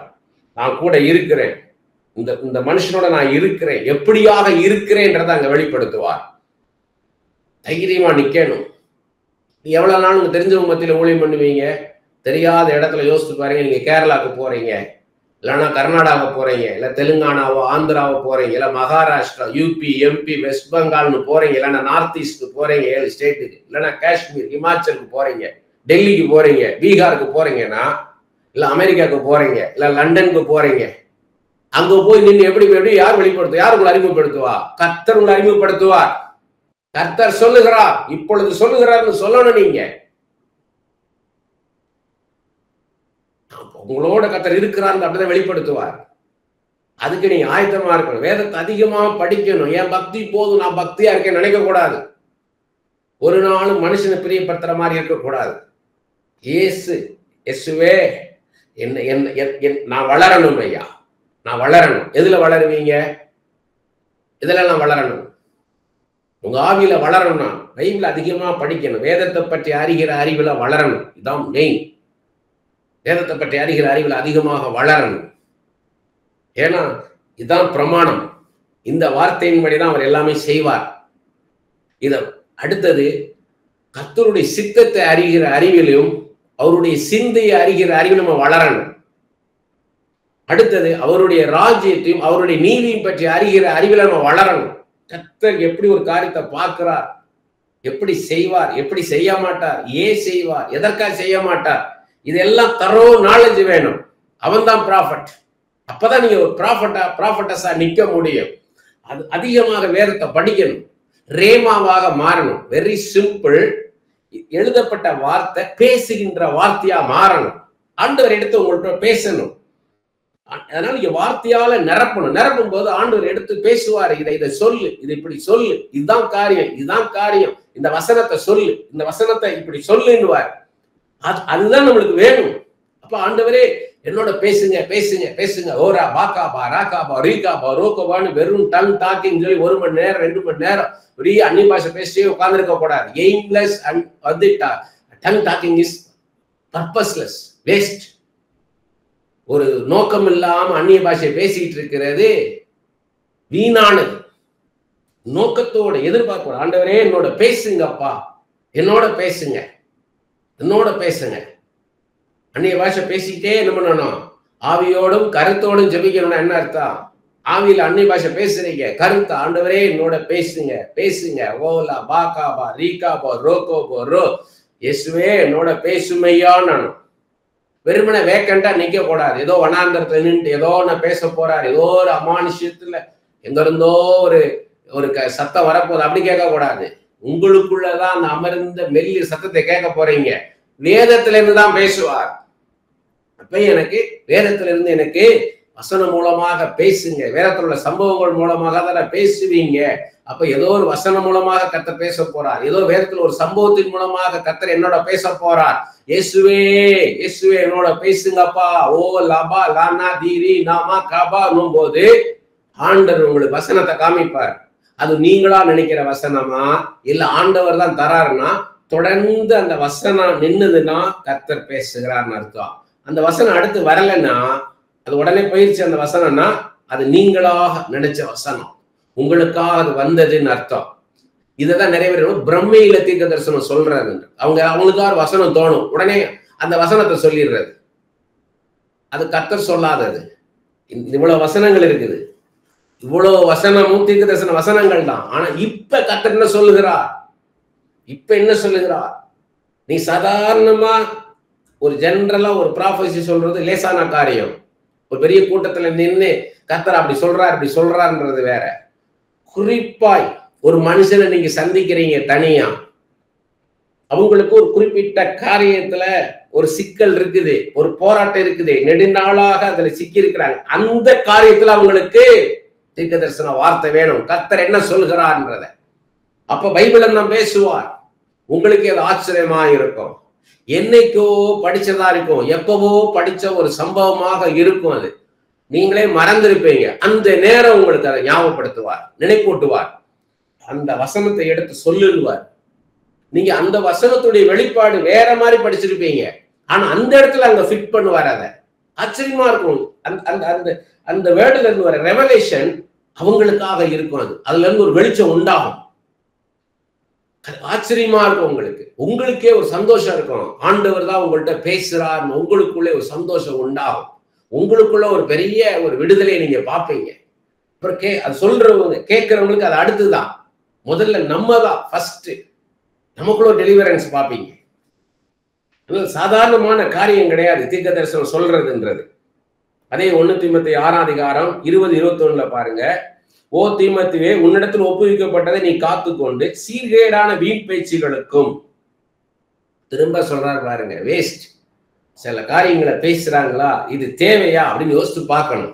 நான் கூட இருக்கிறேன், இந்த மனுஷனோட நான் இருக்கிறேன், எப்படியாக இருக்கிறேன்றதை அங்க வெளிப்படுத்துவார். தைரியமா நிக்கணும். நீ எவ்வளவு நாள் உங்க தெரிஞ்சவங்க மத்தியில ஊழியம் பண்ணுவீங்க? தெரியாத இடத்துல யோசித்து பாருங்க. நீங்க கேரளாவுக்கு போறீங்க, இல்லைன்னா கர்நாடகா போறீங்க, இல்ல தெலுங்கானாவோ ஆந்திராவோ போறீங்க, இல்ல மகாராஷ்டிரா, யூபி, எம்பி, வெஸ்ட் பெங்கால்னு போறீங்க, இல்லைன்னா நார்த் ஈஸ்ட் போறீங்க 7 ஸ்டேட்டுக்கு, இல்லைன்னா காஷ்மீர், ஹிமாச்சலுக்கு போறீங்க, டெல்லிக்கு போறீங்க, பீகாருக்கு போறீங்கன்னா, இல்ல அமெரிக்காவுக்கு போறீங்க, இல்ல லண்டனுக்கு போறீங்க, அங்க போய் நின்று எப்படி யார் வெளிப்படுத்துவா? யார் உங்களை அறிமுகப்படுத்துவா? கர்த்தர் உங்களை அறிமுகப்படுத்துவார். கர்த்தர் சொல்லுகிறார், இப்பொழுது சொல்லுகிறார்னு சொல்லணும். நீங்க உங்களோட கர்த்தர் இருக்கிறார் அப்படிதான் வெளிப்படுத்துவார். அதுக்கு நீங்க ஆயத்தமா இருக்கணும். வேதத்தை அதிகமா படிக்கணும். என் பக்தி போதும், நான் பக்தியா இருக்கேன் நினைக்க கூடாது. ஒரு நாளும் மனுஷனை பிரியப்படுத்துற மாதிரி இருக்கக்கூடாது. இயேசுவே நான் வளரணும் ஐயா, நான் வளரணும். எதுல வளருவீங்க? இதுல நான் வளரணும். உங்க ஆவியில வளரணும்னா பைபிள் அதிகமா படிக்கணும். வேதத்தை பற்றி அறிகிற அறிவுல வளரணும். இதுதான் மெயின். வேதத்தை பற்றி அறிகிற அறிவுல அதிகமாக வளரணும். ஏன்னா இதுதான் பிரமாணம். இந்த வார்த்தையின்படிதான் அவர் எல்லாமே செய்வார். இத அடுத்தது கர்த்தருடைய சித்தத்தை அறிகிற அறிவிலும் அவருடைய சிந்தையை அறிகிற அறிவில் நம்ம வளரணும். அடுத்தது அவருடைய ராஜ்யத்தையும் அவருடைய நீதியும் பற்றி அறிகிற அறிவில் நம்ம வளரணும். கர்த்தர் எப்படி ஒரு காரியத்தை பார்க்கிறார், எப்படி செய்வார், எப்படி செய்ய மாட்டார், ஏன் செய்வார், எதற்காக செய்ய மாட்டார், இதெல்லாம் தரோ நாலேஜ் வேணும். அவன் தான் ப்ராஃபட். அப்பதான் நீங்க ஒரு ப்ராஃபட்டஸா நிக்க முடியும். அது அதிகமாக வேதத்தை படிக்கணும். ரேமாவாக மாறணும். Very simple. எழுதப்பட்ட வார்த்தை பேசுகின்ற வார்த்தையா மாறணும். ஆண்டவர் எடுத்து உங்கள்கிட்ட பேசணும். அதனால நீங்க வார்த்தையால நிரப்பணும். நிரப்பும் போது ஆண்டவர் எடுத்து பேசுவாரு. இதை சொல்லு, இது இப்படி சொல்லு, இதுதான் காரியம், இதுதான் காரியம், இந்த வசனத்தை சொல்லு, இந்த வசனத்தை இப்படி சொல்லுன்னுவார். அதுதான் நம்மளுக்கு வேணும். அப்ப ஆண்டவரே என்னோட பேசுங்க பேசுங்க பேசுங்க, ஓரா பாக்காபா ராகாபா ரீகாபா ரோகோபான்னு வெறும் டங் டாக்கிங் சொல்லி 1 மணி நேரம் 2 மணி நேரம் பெரிய அந்நிய பாஷை பேசியே உட்கார்ந்துருக்க கூடாது. Aimless and tongue docking is purposeless, waste. ஒரு நோக்கம் இல்லாம அந்நிய பாஷை பேசிட்டு இருக்கிறது வீணானது. நோக்கத்தோட எதிர்பார்க்க, ஆண்டவரே என்னோட பேசுங்கப்பா, என்னோட பேசுங்க, என்னோட பேசுங்க. அந்நிய பாஷை பேசிக்கிட்டே என்ன பண்ணணும்? ஆவியோடும் கருத்தோடும் ஜெபிக்கணும்னா என்ன அர்த்தம்? ஆவியில அந்நிய பாஷை பேசுறீங்க, கருத்து ஆண்டவரே என்னோட பேசுங்க பேசுங்க, ஓலா பாகாபா ரீகாபா ரோகோபோ ரோ, இயேசுவே என்னோட பேசுமையான்னு. வெறுமனை வேக்கண்டா நிக்க கூடாது. ஏதோ வனாந்தரத்துல நின்று ஏதோ நான் பேச போறாரு, ஏதோ ஒரு அமானுஷ்யத்துல எங்க இருந்தோ ஒரு சத்தம் வரப்போகுது, அப்படி கேட்க கூடாது. உங்களுக்குள்ளதான் அந்த அமர்ந்த மெல்லிய சத்தத்தை கேட்க போறீங்க. வேதத்துல இருந்து தான் பேசுவார். அப்ப எனக்கு வேதத்துல இருந்து எனக்கு வசனம் மூலமாக பேசுங்க. வேதத்துல உள்ள சம்பவங்கள் மூலமாக தான் பேசுவீங்க. அப்ப ஏதோ ஒரு வசனம் மூலமாக கர்த்தர் பேச போறார். ஏதோ வேதத்துல ஒரு சம்பவத்தின் மூலமாக கர்த்தர் என்னோட பேச போறார். இயேசுவே இயேசுவே என்னோட பேசுங்கப்பா, ஓ லபா லானா தீரி நாமா காபான்னும் போது ஆண்டவர் உங்களுக்கு வசனத்தை காமிப்பார். அது நீங்களா நினைக்கிற வசனமா இல்ல ஆண்டவர் தான் தராருன்னா, தொடர்ந்து அந்த வசனம் நின்னுதுன்னா கர்த்தர் பேசுகிறார்னு அர்த்தம். அந்த வசனம் அடுத்து வரலைன்னா, அது உடனே போயிடுச்சு அந்த வசனம்னா, அது நீங்களாக நினைச்ச வசனம், உங்களுக்காக அது வந்ததுன்னு அர்த்தம். இதைதான் நிறைய பேர் பிரம்மையில தீர்க்க தரிசனம் சொல்றாரு. அவங்களுக்காக வசனம் தோணும், உடனே அந்த வசனத்தை சொல்லிடுறது. அது கர்த்தர் சொல்லாதது. இவ்வளவு வசனங்கள் இருக்குது, இவ்வளவு வசனமும் தீர்க்க தரிசன வசனங்கள் தான். ஆனா இப்ப கர்த்தர் என்ன சொல்லுகிறார்? இப்ப என்ன சொல்லுகிறார்? நீ சாதாரணமா ஒரு ஜெனரலா ஒரு ப்ராஃபஸி சொல்றது லேசான காரியம். ஒரு பெரிய கூட்டத்துல நின்று கர்த்தர் அப்படி சொல்றார் இப்படி சொல்றாருன்றது வேற. குறிப்பாய் ஒரு மனுஷனை நீங்க சந்திக்கிறீங்க தனியா, அவங்களுக்கு ஒரு குறிப்பிட்ட காரியத்துல ஒரு சிக்கல் இருக்குது, ஒரு போராட்டம் இருக்குது, நெடுநாளாக அதுல சிக்கி இருக்கிறாங்க. அந்த காரியத்துல அவங்களுக்கு தீர்க்க தரிசன வார்த்தை வேணும். கர்த்தர் என்ன சொல்கிறார்ன்றத அப்ப பைபிளை தான் பேசுவார். உங்களுக்கு அது ஆச்சரியமா இருக்கும். என்னைக்கோ படிச்சதா இருக்கும், எப்பவோ படிச்ச ஒரு சம்பவமாக இருக்கும். அது நீங்களே மறந்திருப்பீங்க. அந்த நேரம் உங்களுக்கு அதை ஞாபகப்படுத்துவார், நினைப்பூட்டுவார். அந்த வசனத்தை எடுத்து சொல்லுவார். நீங்க அந்த வசனத்துடைய வெளிப்பாடு வேற மாதிரி படிச்சிருப்பீங்க, ஆனா அந்த இடத்துல அங்க ஃபிட் பண்ணுவார். அதை ஆச்சரியமா இருக்கும். அந்த வேர்டுல இருந்து வர ரெவலேஷன் அவங்களுக்காக இருக்கும். அதுல இருந்து ஒரு வெளிச்சம் உண்டாகும். ஆச்சரியமா இருக்கும். உங்களுக்கே ஒரு சந்தோஷம் இருக்கும். ஆண்டவர் தான் உங்கள்கிட்ட பேசுறார், உங்களுக்குள்ளே ஒரு சந்தோஷம் உண்டாகும். உங்களுக்குள்ள ஒரு பெரிய ஒரு விடுதலையை நீங்க பார்ப்பீங்க. அப்புறம் அது சொல்றவங்க கேட்கிறவங்களுக்கு அது அடுத்துதான். முதல்ல நம்ம தான் ஃபர்ஸ்ட் நமக்குள்ள டெலிவரன்ஸ் பார்ப்பீங்க. சாதாரணமான காரியம் கிடையாது தீர்க்க தரிசனம் சொல்றதுன்றது. அதே 1 தீமோத்தேயு 6ஆம் அதிகாரம் 20-21 பாருங்க. ஓ தீமோத்தேயுவே, உன்னிடத்தில் ஒப்புவிக்கப்பட்டதை நீ காத்துக்கொண்டு சீர்கேடான வீண் பேச்சுகளுக்கும், திரும்ப சொல்றாரு பாருங்க, வேஸ்ட் சில காரியங்களை பேசுறாங்களா, இது தேவையா அப்படின்னு யோசித்து பார்க்கணும்.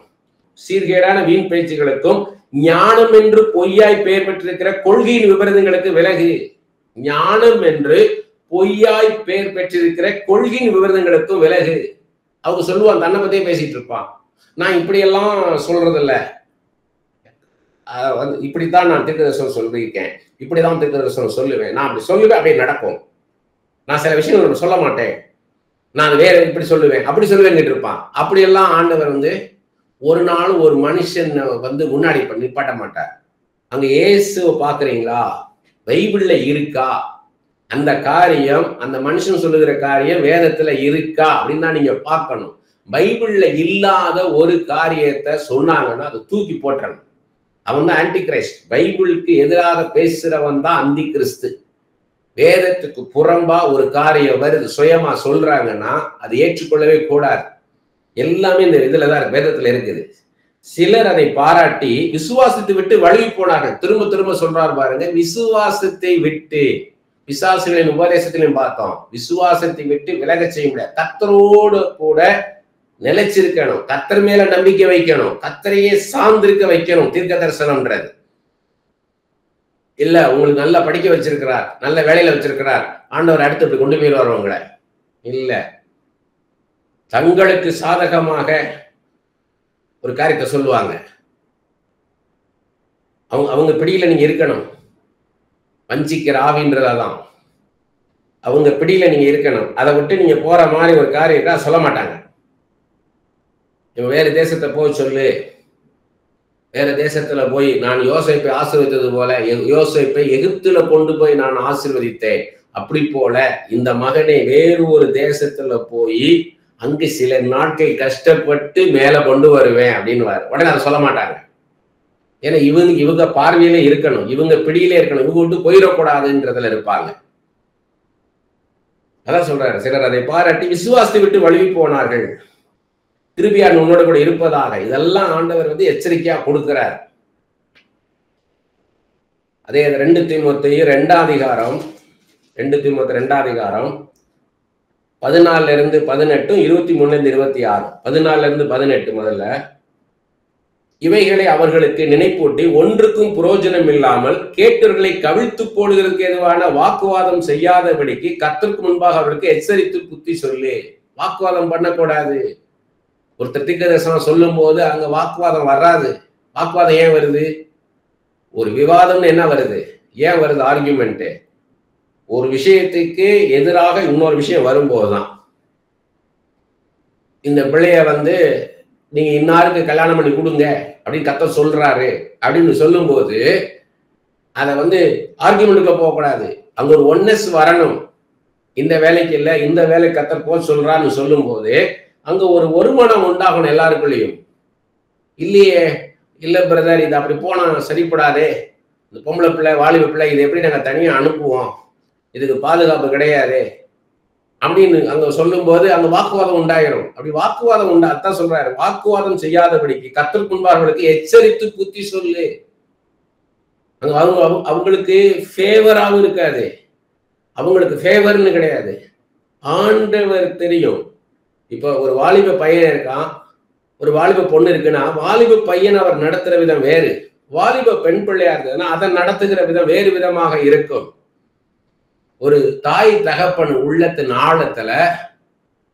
சீர்கேடான வீண் பேச்சுகளுக்கும் ஞானம் என்று பொய்யாய் பெயர் பெற்றிருக்கிற கொள்கையின் விபரீதங்களுக்கு விலகு. ஞானம் என்று பொய்யாய் பெயர் பெற்றிருக்கிற கொள்கையின் விபரீதங்களுக்கும் விலகு. அவங்க சொல்லுவான், தன்னை பத்தியே பேசிட்டு இருப்பான், நான் இப்படியெல்லாம் சொல்றதில்ல, இப்படித்தான் நான் தீர்க்கதரிசனம் சொல்லியிருக்கேன், இப்படிதான் தீர்க்கதரிசனம் சொல்லுவேன், நான் அப்படி சொல்லுவேன், அப்படியே நடக்கும், நான் சில விஷயங்கள் சொல்ல மாட்டேன், நான் வேற இப்படி சொல்லுவேன், அப்படி சொல்லுவேன் இருப்பான். அப்படியெல்லாம் ஆண்டவர் ஒரு நாள் ஒரு மனுஷன் முன்னாடி நிப்பாட்ட மாட்டார். அங்க இயேசுவை பாக்குறீங்களா, பைபிள்ல இருக்கா, அந்த காரியம், அந்த மனுஷன் சொல்லுகிற காரியம் வேதத்துல இருக்கா அப்படின்னு தான் நீங்க பார்க்கணும். பைபிள்ல இல்லாத ஒரு காரியத்தை சொன்னாங்கன்னா அதை தூக்கி போட்டணும். அவன் தான் ஆன்டி கிரைஸ்ட். பைபிளுக்கு எதிராக பேசுறவன் தான் அந்தி கிறிஸ்து. வேதத்துக்கு புறம்பா ஒரு காரியம் வருது, சுயமா சொல்றாங்கன்னா அதை ஏற்றுக்கொள்ளவே கூடாது. எல்லாமே இந்த இதுலதான் இருக்கு, வேதத்துல இருக்குது. சிலர் அதை பாராட்டி விசுவாசத்தை விட்டு வழுவி போனார்கள். திரும்ப திரும்ப சொல்றாரு பாருங்க, விசுவாசத்தை விட்டு, பிசாசுகளின் உபதேசத்திலையும் பார்த்தோம், விசுவாசத்தை விட்டு விலக செய்ய முடியாது. கர்த்தரோடு கூட நிலைச்சிருக்கணும், கர்த்தர் மேல நம்பிக்கை வைக்கணும், கர்த்தரையே சார்ந்திருக்க வைக்கணும். தீர்க்க தரிசனம்ன்றது இல்ல உங்களுக்கு நல்லா படிக்க வச்சிருக்கிறார், நல்ல வேலையில வச்சிருக்கிறார், ஆண்டவர் அடுத்து இப்படி கொண்டு போயிடுவார் உங்களை, இல்ல தங்களுக்கு சாதகமாக ஒரு காரியத்தை சொல்லுவாங்க, அவங்க பிடியில நீங்க இருக்கணும். வஞ்சிக்கிற ஆவின்றதான் அவங்க பிடியில நீங்க இருக்கணும். அதை விட்டு நீங்க போற மாதிரி ஒரு காரியத்தை சொல்ல மாட்டாங்க. வேற தேசத்தை போய் சொல்லு, வேற தேசத்துல போய் நான் யோசேப்பை ஆசீர்வதித்தது போல யோசேப்பை எகிப்துல கொண்டு போய் நான் ஆசீர்வதித்தேன், அப்படி போல இந்த மகனை வேறு ஒரு தேசத்துல போய் அங்கு சில நாட்கள் கஷ்டப்பட்டு மேல கொண்டு வருவேன் அப்படின்னு உடனே அதை சொல்ல மாட்டாங்க. ஏன்னா இவங்க பார்வையிலே இருக்கணும், இவங்க பிடியிலே இருக்கணும், இவங்க விட்டு போயிடக்கூடாதுன்றதுல இருப்பாங்க. அதான் சொல்றாரு, சிலர் அதை பாராட்டி விசுவாசத்தை விட்டு வழுவி போனார்கள், கிருபையால் உன்னோட கூட இருப்பதாக. இதெல்லாம் ஆண்டவர் எச்சரிக்கையா கொடுக்கிறார். அதே 2 தீமோத்தேயு 2ஆம் அதிகாரம் 14-18, 23-26, 14-18 முதல்ல, இவைகளை அவர்களுக்கு நினைப்பூட்டி ஒன்றுக்கும் புரோஜனம் இல்லாமல் கேட்டவர்களை கவிழ்த்து போடுகிறதுக்கு எதுவான வாக்குவாதம் செய்யாதபடிக்கு கர்த்தருக்கு முன்பாக அவர்களுக்கு எச்சரித்து புத்தி சொல்லு. வாக்குவாதம் பண்ணக்கூடாது. ஒருத்தர் தீர்க்கதரிசனம் சொல்லும் போது அங்க வாக்குவாதம் வராது. வாக்குவாதம் ஏன் வருது? ஒரு விவாதம்னு என்ன வருது, ஏன் வருது? ஆர்கியூமெண்ட். ஒரு விஷயத்துக்கு எதிராக இன்னொரு விஷயம் வரும்போதுதான். இந்த பிள்ளைய நீங்க இன்னாருக்கு கல்யாணம் பண்ணி கொடுங்க அப்படின்னு கர்த்தர் சொல்றாரு அப்படின்னு சொல்லும் போது அதை ஆர்கியூமெண்ட்டுக்குள்ள போகக்கூடாது. அங்க ஒரு ஒன்னஸ் வரணும். இந்த வேலைக்கு இல்லை, இந்த வேலை கர்த்தர் போக சொல்றான்னு சொல்லும் போது அங்க ஒரு ஒருமனம் உண்டாகணும் எல்லாருக்குள்ளேயும். இல்லையே, இல்ல பிரதர், இது அப்படி போனா சரிப்படாதே, இந்த பொம்பளை பிள்ளை வாலிப பிள்ளை இது எப்படி நாங்க தனியா அனுப்புவோம், இதுக்கு பாதுகாப்பு கிடையாது அப்படின்னு அங்க சொல்லும் போது அங்க வாக்குவாதம் உண்டாயிரும். அப்படி வாக்குவாதம் அதான் சொல்றாரு, வாக்குவாதம் செய்யாதபடிக்கு கர்த்தருக்கு முன்பார்களுக்கு எச்சரித்து புத்தி சொல்லு. அங்க அவங்களுக்கு ஃபேவராகவும் இருக்காது, அவங்களுக்கு ஃபேவர்னு கிடையாது. ஆண்டவர் தெரியும். இப்போ ஒரு வாலிப பையன் இருக்கான், ஒரு வாலிப பொண்ணு இருக்குன்னா, வாலிப பையன் அவர் நடத்துற விதம் வேறு, வாலிப பெண் பிள்ளையா இருந்ததுன்னா அதை நடத்துகிற விதம் வேறு விதமாக இருக்கும். ஒரு தாய் தகப்பன் உள்ளத்தின் ஆழத்துல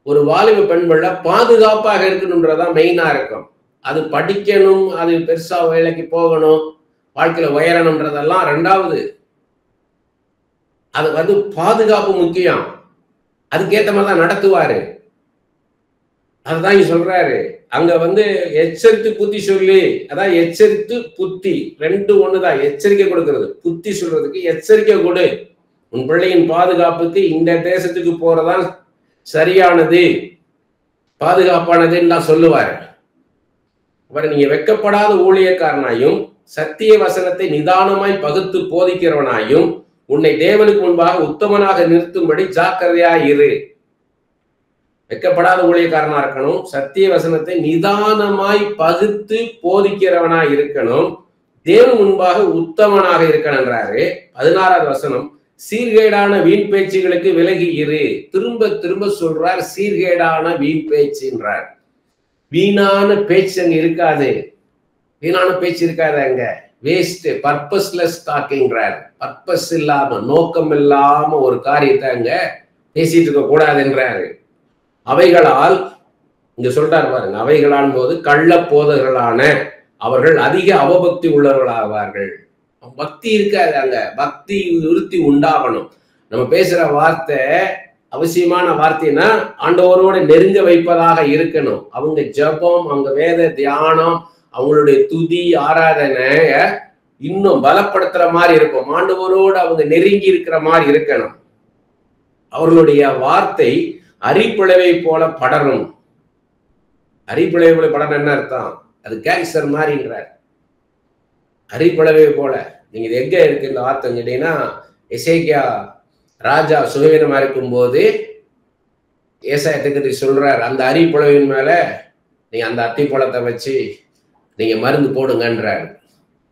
ஒரு வாலிப பெண் பிள்ளை பாதுகாப்பாக இருக்கணும்ன்றதான் மெயினா இருக்கும். அது படிக்கணும், அது பெருசா வேலைக்கு போகணும், வாழ்க்கையில உயரணும்ன்றதெல்லாம் ரெண்டாவது. அது பாதுகாப்பு முக்கியம். அதுக்கேற்ற மாதிரிதான் நடத்துவாரு. அதுதான் இங்க சொல்றாரு. அங்க எச்சரித்து புத்தி சொல்லி, அதான் எச்சரித்து புத்தி ரெண்டு ஒண்ணுதான். எச்சரிக்கை கொடுக்கிறது, புத்தி சொல்றதுக்கு எச்சரிக்கை கொடு. உன் பிள்ளையின் பாதுகாப்புக்கு இந்த தேசத்துக்கு போறதான் சரியானது, பாதுகாப்பானதுன்னு தான் சொல்லுவாரு. அவர் நீங்க வெட்கப்படாத ஊழியக்காரனாயும் சத்திய வசனத்தை நிதானமாய் பகுத்து போதிக்கிறவனாயும் உன்னை தேவனுக்கு முன்பாக உத்தமனாக நிறுத்தும்படி ஜாக்கிரதையா இரு. வெட்கப்படாத ஊழியக்காரனா இருக்கணும். சத்திய வசனத்தை நிதானமாய் பகுத்து போதிக்கிறவனாய் இருக்கணும். தேவன் முன்பாக உத்தமனாக இருக்கணுன்றாரு. 16வது வசனம், சீர்கேடான வீண் பேச்சுகளுக்கு விலகி இரு. திரும்ப திரும்ப சொல்றார், சீர்கேடான வீண் பேச்சுன்றார். வீணான பேச்சு அங்க இருக்காது. வீணான பேச்சு இருக்காது அங்க. Waste, purposeless டாக்கிங்கிறார். பர்பஸ் இல்லாம, நோக்கம் இல்லாம ஒரு காரியத்தை அங்க பேசிட்டு இருக்க கூடாதுன்றாரு. அவைகளால், இங்க சொல்றாரு பாருங்க, அவைகளான் போது கள்ள போதகர்களான அவர்கள் அதிக அவபக்தி உள்ளவர்களாவார்கள். பக்தி இருக்காது அங்க. பக்தி விருத்தி உண்டாகணும். நம்ம பேசுற வார்த்தை அவசியமான வார்த்தைன்னா ஆண்டவரோட நெருங்க வைப்பதாக இருக்கணும். அவங்க ஜபம், அவங்க வேத தியானம், அவங்களுடைய துதி ஆராதனைய இன்னும் பலப்படுத்துற மாதிரி இருக்கும். ஆண்டவரோடு அவங்க நெருங்கி இருக்கிற மாதிரி இருக்கணும். அவர்களுடைய வார்த்தை அரிப்பிளவை போல படரும். அரிப்பிளவை போல படரும் என்ன அர்த்தம்? அது கேன்சர் மாதிரின்றார். அரிப்பிளவை போல. நீங்க இது எங்க இருக்கு இந்த வார்த்தை கேட்டீங்கன்னா, எசேக்கியா ராஜா சுகவீனமா இருக்கும் போது ஏசாயா தீர்க்கதரிசி சொல்றார், அந்த அரிப்பிளவின் மேல நீங்க அந்த அத்திப்பழத்தை வச்சு நீங்க மருந்து போடுங்கன்றார்.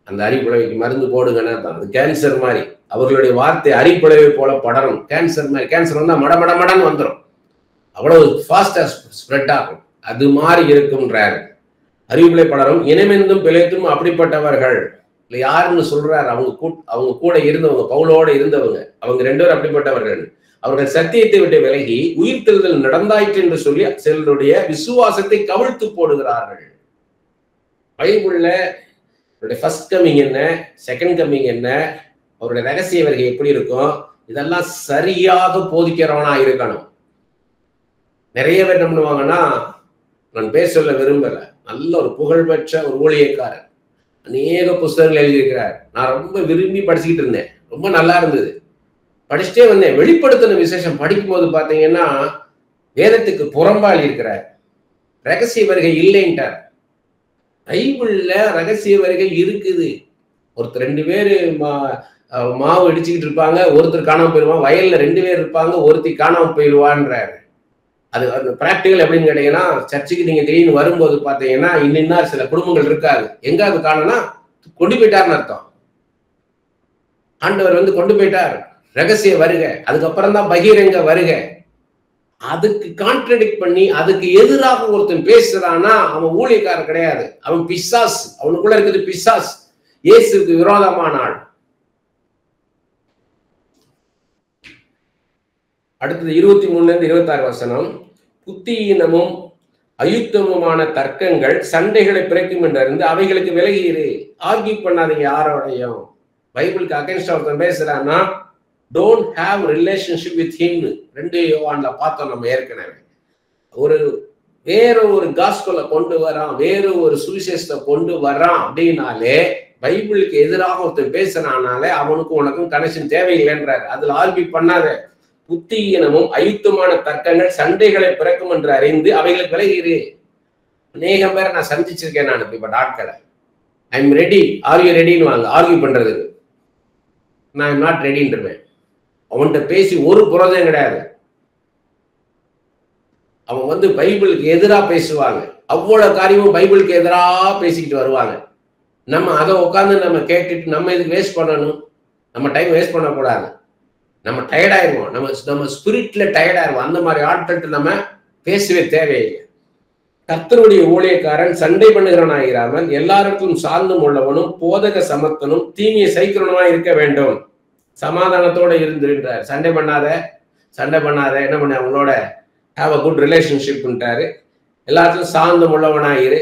அந்த அரிப்பிளவைக்கு மருந்து போடுங்கன்னா தான். அது கேன்சர் மாதிரி. அவர்களுடைய வார்த்தை அரிப்பிளவை போல படரும். கேன்சர் மாதிரி. கேன்சர் வந்தா மடமடன்னு வந்துடும். அவ்வளவு ஃபாஸ்டா ஸ்ப்ரெட் ஆகும். அது மாதிரி இருக்கும்ன்றாரு. அறிவிப்பிலை படரும். இனமெந்தும் பிழைத்தும் அப்படிப்பட்டவர்கள் இல்லை யாருன்னு சொல்றாரு. அவங்க கூட இருந்தவங்க, பவுலோட இருந்தவங்க, அவங்க 2 பேரும் அப்படிப்பட்டவர்கள். அவர்கள் சத்தியத்தை விட்டு விலகி உயிர்த்தெழுதல் நடந்தாயிற்று என்று சொல்லி சிலருடைய விசுவாசத்தை கவிழ்த்து போடுகிறார்கள். பைபிள்ல ஃபர்ஸ்ட் கம்மிங் என்ன, செகண்ட் கம்மிங் என்ன, அவருடைய ரகசிய வருகை எப்படி இருக்கும், இதெல்லாம் சரியாக போதிக்கிறவனா இருக்கணும். நிறைய பேர் என்ன பண்ணுவாங்கன்னா, நான் பேர் சொல்ல விரும்பல, நல்ல ஒரு புகழ்பெற்ற ஒரு ஊழியக்காரர், அநேக புஸ்தகங்கள் எழுதியிருக்கிறார். நான் ரொம்ப விரும்பி படிச்சுக்கிட்டு இருந்தேன். ரொம்ப நல்லா இருந்தது. படிச்சுட்டே வந்தேன். வெளிப்படுத்தின விசேஷம் படிக்கும் போது பாத்தீங்கன்னா வேதத்துக்கு புறம்பாளி இருக்கிறார். ரகசிய வருகை இல்லைன்ட்டார். பைபிள்ல ரகசிய வருகை இருக்குது. ஒருத்தர் 2 பேரு மாவு இடிச்சுக்கிட்டு இருப்பாங்க, ஒருத்தர் காணாம போயிடுவான். வயல்ல 2 பேர் இருப்பாங்க, ஒருத்தி காணாம போயிடுவான்றாரு. அது பிராக்டிகல் எப்படின்னு கேட்டீங்கன்னா, சர்ச்சுக்கு நீங்க திடீர்னு வரும்போது பாத்தீங்கன்னா இன்னும் சில குடும்பங்கள் இருக்காது. எங்க அது காணனா கொண்டு போயிட்டாருன்னு அர்த்தம். ஆண்டவர் கொண்டு போயிட்டார். ரகசிய வருக, அதுக்கப்புறம் தான் பகிரங்க வருக. அதுக்கு கான்ட்ரடிக்ட் பண்ணி அதுக்கு எதிராக ஒருத்தன் பேசுறான்னா அவன் ஊழியக்காரர் கிடையாது, அவன் பிசாஸ். அவனுக்குள்ள இருக்குது பிசாஸ். இயேசுக்கு விரோதமான ஆள். அடுத்தது 23-26 வசனம். புத்தியீனமும் அயுத்தமுமான தர்க்கங்கள் சண்டைகளை பிறக்கும் என்று அவைகளுக்கு விலகிரு. ஆர்கியூ பண்ணாதீங்க யாரோடையும். பைபிளுக்கு அகைன்ஸ்டா ஒருத்தன் பேசுறான்னா don't have relationship with him. 2 யோவான்ல பார்த்தோம் நம்ம ஏற்கனவே. வேற ஒரு காஸ்பலை கொண்டு வரான், வேற ஒரு சுவிசேஷத்தை கொண்டு வரான் அப்படின்னாலே, பைபிளுக்கு எதிராக ஒருத்தன் பேசுறானாலே அவனுக்கும் உனக்கும் கனெக்ஷன் தேவையில்லைன்றாரு. அதுல ஆர்கியூ பண்ணாத. புத்தியீனமும் அயுத்தமான தர்க்கங்கள் சண்டைகளை பிறக்கும் என்று அறிந்து அவைகளுக்கு விலகிரு. அநேகம் பேரை நான் சந்திச்சிருக்கேன். நான் இப்ப ஆட்களை I am ready, are you ரெடின்னு வாங்க ஆர்கியூ பண்றதுக்கு. நான் எம் நாட் ரெடின்றேன். அவன்கிட்ட பேசி ஒரு புரோஜனம் கிடையாது. அவன் பைபிளுக்கு எதிராக பேசுவாங்க. அவ்வளவு காரியமும் பைபிளுக்கு எதிராக பேசிக்கிட்டு வருவாங்க. நம்ம அதை உட்காந்து நம்ம கேட்டுட்டு நம்ம இதுக்கு வேஸ்ட் பண்ணணும். நம்ம டைம் வேஸ்ட் பண்ணக்கூடாது. நம்ம டயர்டாயிருவோம். நம்ம ஸ்பிரிட்ல டயர்டாயிருவோம். அந்த மாதிரி ஆட்கள்கிட்ட நம்ம பேசவே தேவையில்லை. கர்த்தருடைய ஊழியக்காரன் சண்டை பண்ணுகிறவனாயிராமல் எல்லாருக்கும் சார்ந்தும் உள்ளவனும் போதக சமர்த்தனும் தீமையை சகிக்கிறவனுமா இருக்க வேண்டும். சமாதானத்தோட இருந்துன்றார். சண்டை பண்ணாத என்ன பண்ண, அவங்களோட ஹாவ் அ குட் ரிலேஷன்ஷிப்ன்றாரு. எல்லாத்துக்கும் சார்ந்தும் உள்ளவனாயிரு.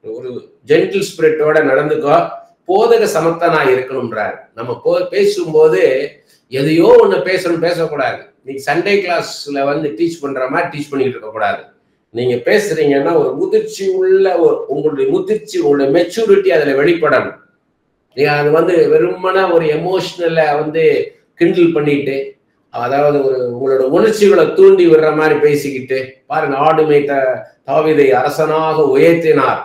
ஒரு ஜென்டில் ஸ்பிரிட்டோட நடந்துக்கோ. போதக சமர்த்தனா இருக்கணும்ன்றாரு. நம்ம பேசும்போது எதையோ ஒண்ணு பேசக்கூடாது. நீங்க சண்டே கிளாஸ்ல டீச் பண்ற மாதிரி டீச் பண்ணிட்டு இருக்க கூடாது. நீங்க பேசுறீங்கன்னா ஒரு முதிர்ச்சி உள்ள உங்களுடைய முதிர்ச்சி, உங்களுடைய மெச்சூரிட்டி அதுல வெளிப்படணும். நீங்க அது வெறுமனா ஒரு எமோஷனல கிண்டில் பண்ணிட்டு, அதாவது உங்களோட உணர்ச்சிகளை தூண்டி விடுற மாதிரி பேசிக்கிட்டு பாருங்க. ஆடுமை தாவீதை அரசனாக உயர்த்தினார்.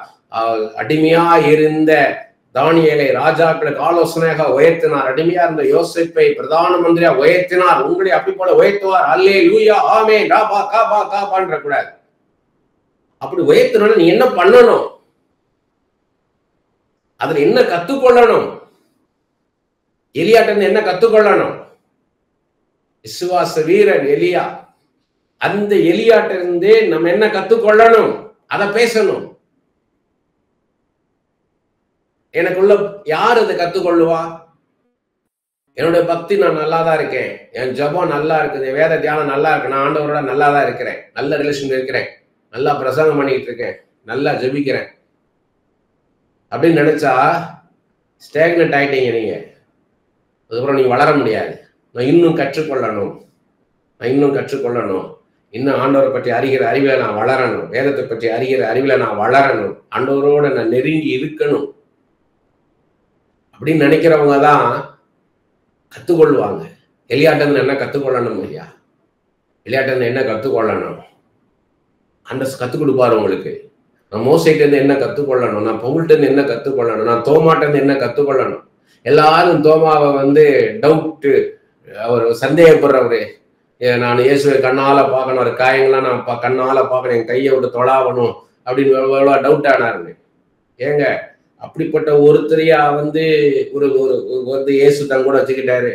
அடிமையா இருந்த தானியேலை ராஜாக்களுக்கு ஆலோசனையாக உயர்த்தினார். அடிமையா இருந்த யோசேப்பை பிரதான மந்திரியா உயர்த்தினார். உங்களை அப்படி போல உயர்த்துவார். அல்லேலூயா ஆமென் ராபா காபா காபான்ற கூடாது. அப்படி உயர்த்தணும்னா நீ என்ன பண்ணணும்? அதுல என்ன கத்துக்கொள்ளணும்? எலியாட்ட என்ன கத்துக்கொள்ளணும்? விசுவாச வீரன் எலியா. அந்த எலியாட்ட இருந்தே நம்ம என்ன கத்துக்கொள்ளணும்? அதை பேசணும். எனக்குள்ள யார் அதை கத்துக்கொள்ளுவா? என்னுடைய பக்தி நான் நல்லா தான் இருக்கேன், என் ஜபம் நல்லா இருக்குது, வேத தியானம் நல்லா இருக்கு, நான் ஆண்டவரோட நல்லா தான் இருக்கிறேன், நல்ல ரிலேஷன் இருக்கிறேன், நல்லா பிரசங்கம் பண்ணிட்டு இருக்கேன், நல்லா ஜபிக்கிறேன் அப்படின்னு நினைச்சா ஸ்டேக்னட் ஆயிட்டீங்க நீங்க. அதுக்கப்புறம் நீங்க வளர முடியாது. நான் இன்னும் கற்றுக்கொள்ளணும், இன்னும் ஆண்டவரை பற்றி அறிகிற அறிவில நான் வளரணும், வேதத்தை பற்றி அறிகிற அறிவில நான் வளரணும், ஆண்டவரோட நான் நெருங்கி இருக்கணும் அப்படின்னு நினைக்கிறவங்க தான் கத்துக்கொள்வாங்க. எலியாட்டம் என்ன கத்துக்கொள்ளணும் ஐயா? எலியாட்டம் என்ன கத்துக்கொள்ளணும்? ஆண்டவர் கத்துக் கொடுப்பாரு உங்களுக்கு. நான் மோசைட்ட இருந்து என்ன கத்துக்கொள்ளணும், நான் பவுல்ட்ட இருந்து என்ன கத்துக்கொள்ளணும், நான் தோமாட்ட இருந்து என்ன கத்துக்கொள்ளணும். எல்லாரும் தோமாவை டவுட், அவர் சந்தேகப்படுறவரு, நான் இயேசுவை கண்ணால பார்க்கணும், ஒரு காயங்கள்லாம் நான் கண்ணால பார்க்கணும், என் கையை விட்டு தொடாவணும் அப்படின்னு எவ்வளோ டவுட் ஆனாருன்னு. ஏங்க அப்படிப்பட்ட ஒருத்தரையா ஒரு இயேசு தான் கூட வச்சுக்கிட்டாரு.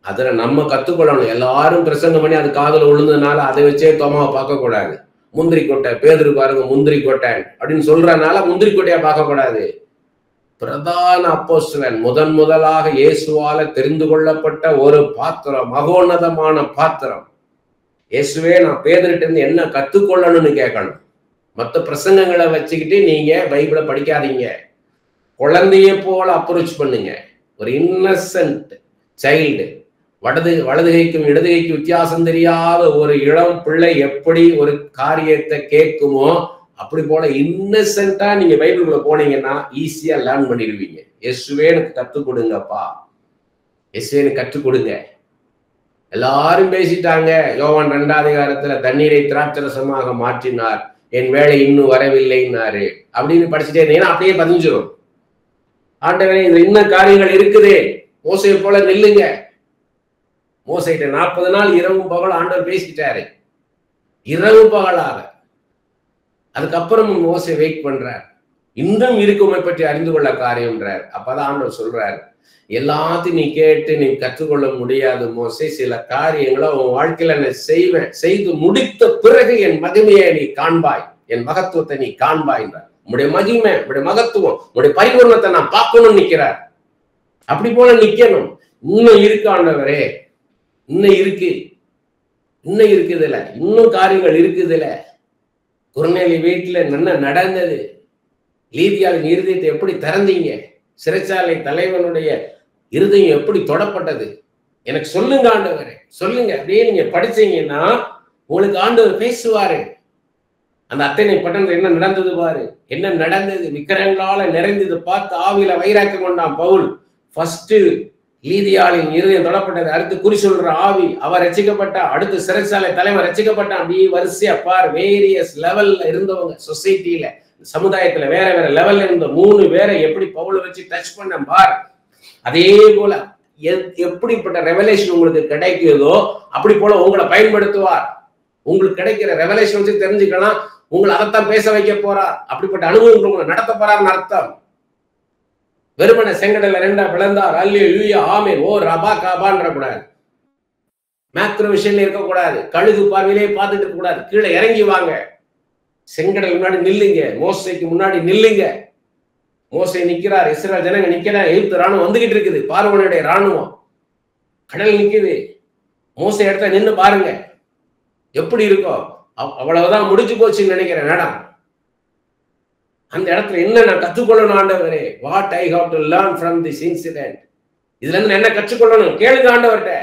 அதுல நம்ம கத்துக்கொள்ளணும். எல்லாரும் பிரசங்கம் பண்ணி அது காதுல விழுந்ததுனால அதை வச்சே தோமாவை பார்க்க கூடாது. முந்திரி கொட்டை பேதுரு பாருங்க முந்திரி கொட்டை அப்படின்னு சொல்றதுனால முந்திரி கொட்டையா பார்க்க கூடாது. பிரதான அப்போஸ்தலன் முதலாக இயேசுவால தெரிந்து கொள்ளப்பட்ட ஒரு பாத்திரம், மகோன்னதமான பாத்திரம். இயேசுவே நான் பேதுருட்ட இருந்து என்ன கத்துக்கொள்ளணும்னு கேட்கணும். மற்ற பிரசங்கங்களை வச்சுக்கிட்டு நீங்க பைபிளை படிக்காதீங்க. குழந்தைய போல அப்ரோச் பண்ணுங்க. ஒரு இன்னசென்ட் சைல்டு, வலதுகைக்கும் இடதுகைக்கும் வித்தியாசம் தெரியாத ஒரு இளம் பிள்ளை எப்படி ஒரு காரியத்தை கேட்குமோ அப்படி போல இன்னசென்ட்டா நீங்க பைபிளுக்குள்ள போனீங்கன்னா ஈஸியா லேர்ன் பண்ணிடுவீங்க. இயேசுவே எனக்கு கற்றுக் கொடுங்கப்பா, இயேசுவே எனக்கு கற்றுக் கொடுங்க. எல்லாரும் பேசிட்டாங்க. யோவான் 2ஆம் அதிகாரத்துல தண்ணீரை திராட்சரசமாக மாற்றினார், என் வேலை இன்னும் வரவில்லைன்னாரு அப்படின்னு படிச்சுட்டே இருந்தீங்கன்னா அப்படியே பதிஞ்சிடும். ஆண்டவரே இதுல இன்னும் காரியங்கள் இருக்குது, மோசையை போல நில்லுங்க. மோசைட்ட 40 நாள் இரவும் பகல் ஆண்டவர் பேசிட்டாரு, இரவு பகலாக. அதுக்கப்புறம் மோசை வெயிட் பண்றார், இன்னும் இருக்குமை பற்றி அறிந்து கொள்ள காரியம்ன்றார். அப்பதான் ஆண்டவர் சொல்றாரு, எல்லாத்தையும் நீ கேட்டு நீ கற்றுக்கொள்ள முடியாது மோசை, சில காரியங்களை உன் வாழ்க்கையில நான் செய்வேன், செய்து முடித்த பிறகு என் மகிமையை நீ காண்பாய், என் மகத்துவத்தை நீ காண்பாய் என்றார். உங்களுடைய மகிமை, உங்களுடைய மகத்துவம், உங்களுடைய பரிபூர்ணத்தை நான் பார்க்கணும்னு நிக்கிறார். அப்படி போல நிக்கணும். இன்னும் இருக்கு ஆண்டவரே, இன்னும் இருக்குதுல, இன்னும் காரியங்கள் இருக்குதுல. குர்நேலி வீட்டுல என்ன நடந்தது, லீதியாவின் இருதயத்தை எப்படி திறந்தீங்க, சிறைச்சாலை தலைவனுடைய இருதயம் எப்படி தொடப்பட்டது, எனக்கு சொல்லுங்க ஆண்டவரே, சொல்லுங்க. அப்படியே நீங்க படிச்சீங்கன்னா உங்களுக்கு ஆண்டவர் பேசுவாரு. அந்த அத்தனை பட்டணத்துல என்ன நடந்தது பாரு, என்ன நடந்தது, விக்கிரங்களால நிறைந்தது பார்த்து ஆவியில வைராக்கியம் கொண்டான் பவுல். ஃபர்ஸ்ட் லீதியாளின் இருதயம் தொடப்பட்டது, அடுத்து குறி சொல்ற ஆவி, அவர் ரசிக்கப்பட்டா, அடுத்து சிறைச்சாலை தலைவர் ரசிக்கப்பட்டான். அப்படியே வரிசையா பார், வேரியஸ் லெவல்ல இருந்தவங்க, சொசைட்டில சமுதாயத்துல வேற வேற லெவல்ல இருந்த 3 பேரை எப்படி பவுல வச்சு டச் பண்ண பார். அதே போல எப்படிப்பட்ட ரெவலேஷன் உங்களுக்கு கிடைக்குதோ அப்படி போல உங்களை பயன்படுத்துவார். உங்களுக்கு கிடைக்கிற ரெவலேஷன் வச்சு தெரிஞ்சுக்கலாம், உங்களை அதைத்தான் பேச வைக்க போறார். அப்படிப்பட்ட அனுபவங்கள் உங்களை நடத்த போறார்னு அர்த்தம். வெறுமனை செங்கடல 2 பிளந்தார், அல்லேலூயா ஆமென் ஓ ரபா காபான்ற கூடாது, மேக்ரோ விஷயம்ல இருக்கக்கூடாது, கழுகு பார்வையிலே பார்த்துட்டு இருக்க கூடாது. கீழே இறங்கி வாங்க, செங்கடல் முன்னாடி நில்லுங்க, மோசைக்கு முன்னாடி நில்லுங்க. மோசை நிக்கிறார், இஸ்ரவேல் ஜனங்க நிக்கிறார், எகிப்து ராணுவம் வந்துகிட்டு இருக்குது, பார்வோனுடைய ராணுவம், கடல் நிக்குது. மோசை இடத்துல நின்று பாருங்க எப்படி இருக்கும். அவ்வளவுதான், முடிஞ்சு போச்சுன்னு நினைக்கிறேன் மேடம். அந்த இடத்துல என்ன நான் கற்றுக்கொள்ளணும் ஆண்டவரே, what I have to learn from this incident, இதுல இருந்து என்ன கற்றுக்கொள்ளணும் கேளுங்க ஆண்டவர்கிட்ட.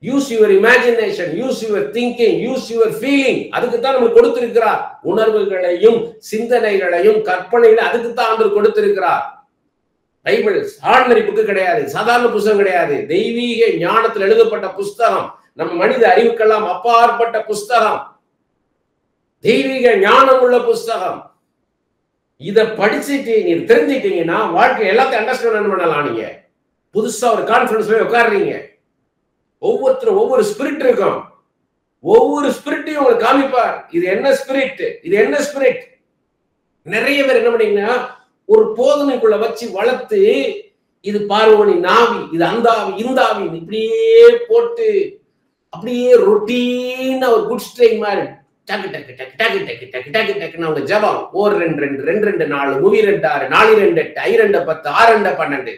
Use your imagination, use your thinking, use your feeling. அதுக்கு தான் நமக்கு கொடுத்திருக்கிறார். உணர்வுகளையும் சிந்தனைகளையும் கற்பனைகளையும் அதுக்கு தான் ஆண்டவர் கொடுத்திருக்கிறார். பைபிள் ஆர்டினரி புக்கு கிடையாது, சாதாரண புத்தகம் கிடையாது, தெய்வீக ஞானத்தில் எழுதப்பட்ட புஸ்தகம், நம்ம மனித அறிவுக்கெல்லாம் அப்பாற்பட்ட புஸ்தகம், தெய்வீக ஞானம் உள்ள புஸ்தகம். இதை படிச்சுட்டு நீ தெரிஞ்சுட்டீங்கன்னா வாழ்க்கை எல்லாத்தையும் அண்டர்ஸ்டாண்ட் பண்ணலாம். நீங்க புதுசா ஒரு கான்ஃபரன்ஸ் போய் உட்காடுறீங்க, ஒவ்வொருத்தரும் ஒவ்வொரு ஸ்பிரிட் இருக்கும், ஒவ்வொரு ஸ்பிரிட்டையும் உங்களுக்கு காமிப்பார். இது என்ன ஸ்பிரிட், இது என்ன ஸ்பிரிட். நிறைய பேர் என்ன பண்ணீங்கன்னா ஒரு போதனைக்குள்ள வச்சு வளர்த்து, இது பார்வனி நாவி, இது அந்த ஆவி, இந்த ஆவி, இப்படியே போட்டு அப்படியே ரொட்டீனா ஒரு குட் ஸ்ட்ரெயின் மாதிரி டக்கு டக்கு டக்கு டக்கு டக்கு டக்கு டக்கு டக்குன்னு அவங்க ஜபம் 1-2-2-2-4 3-2-6 4-2-8 5-2-10 6-2-12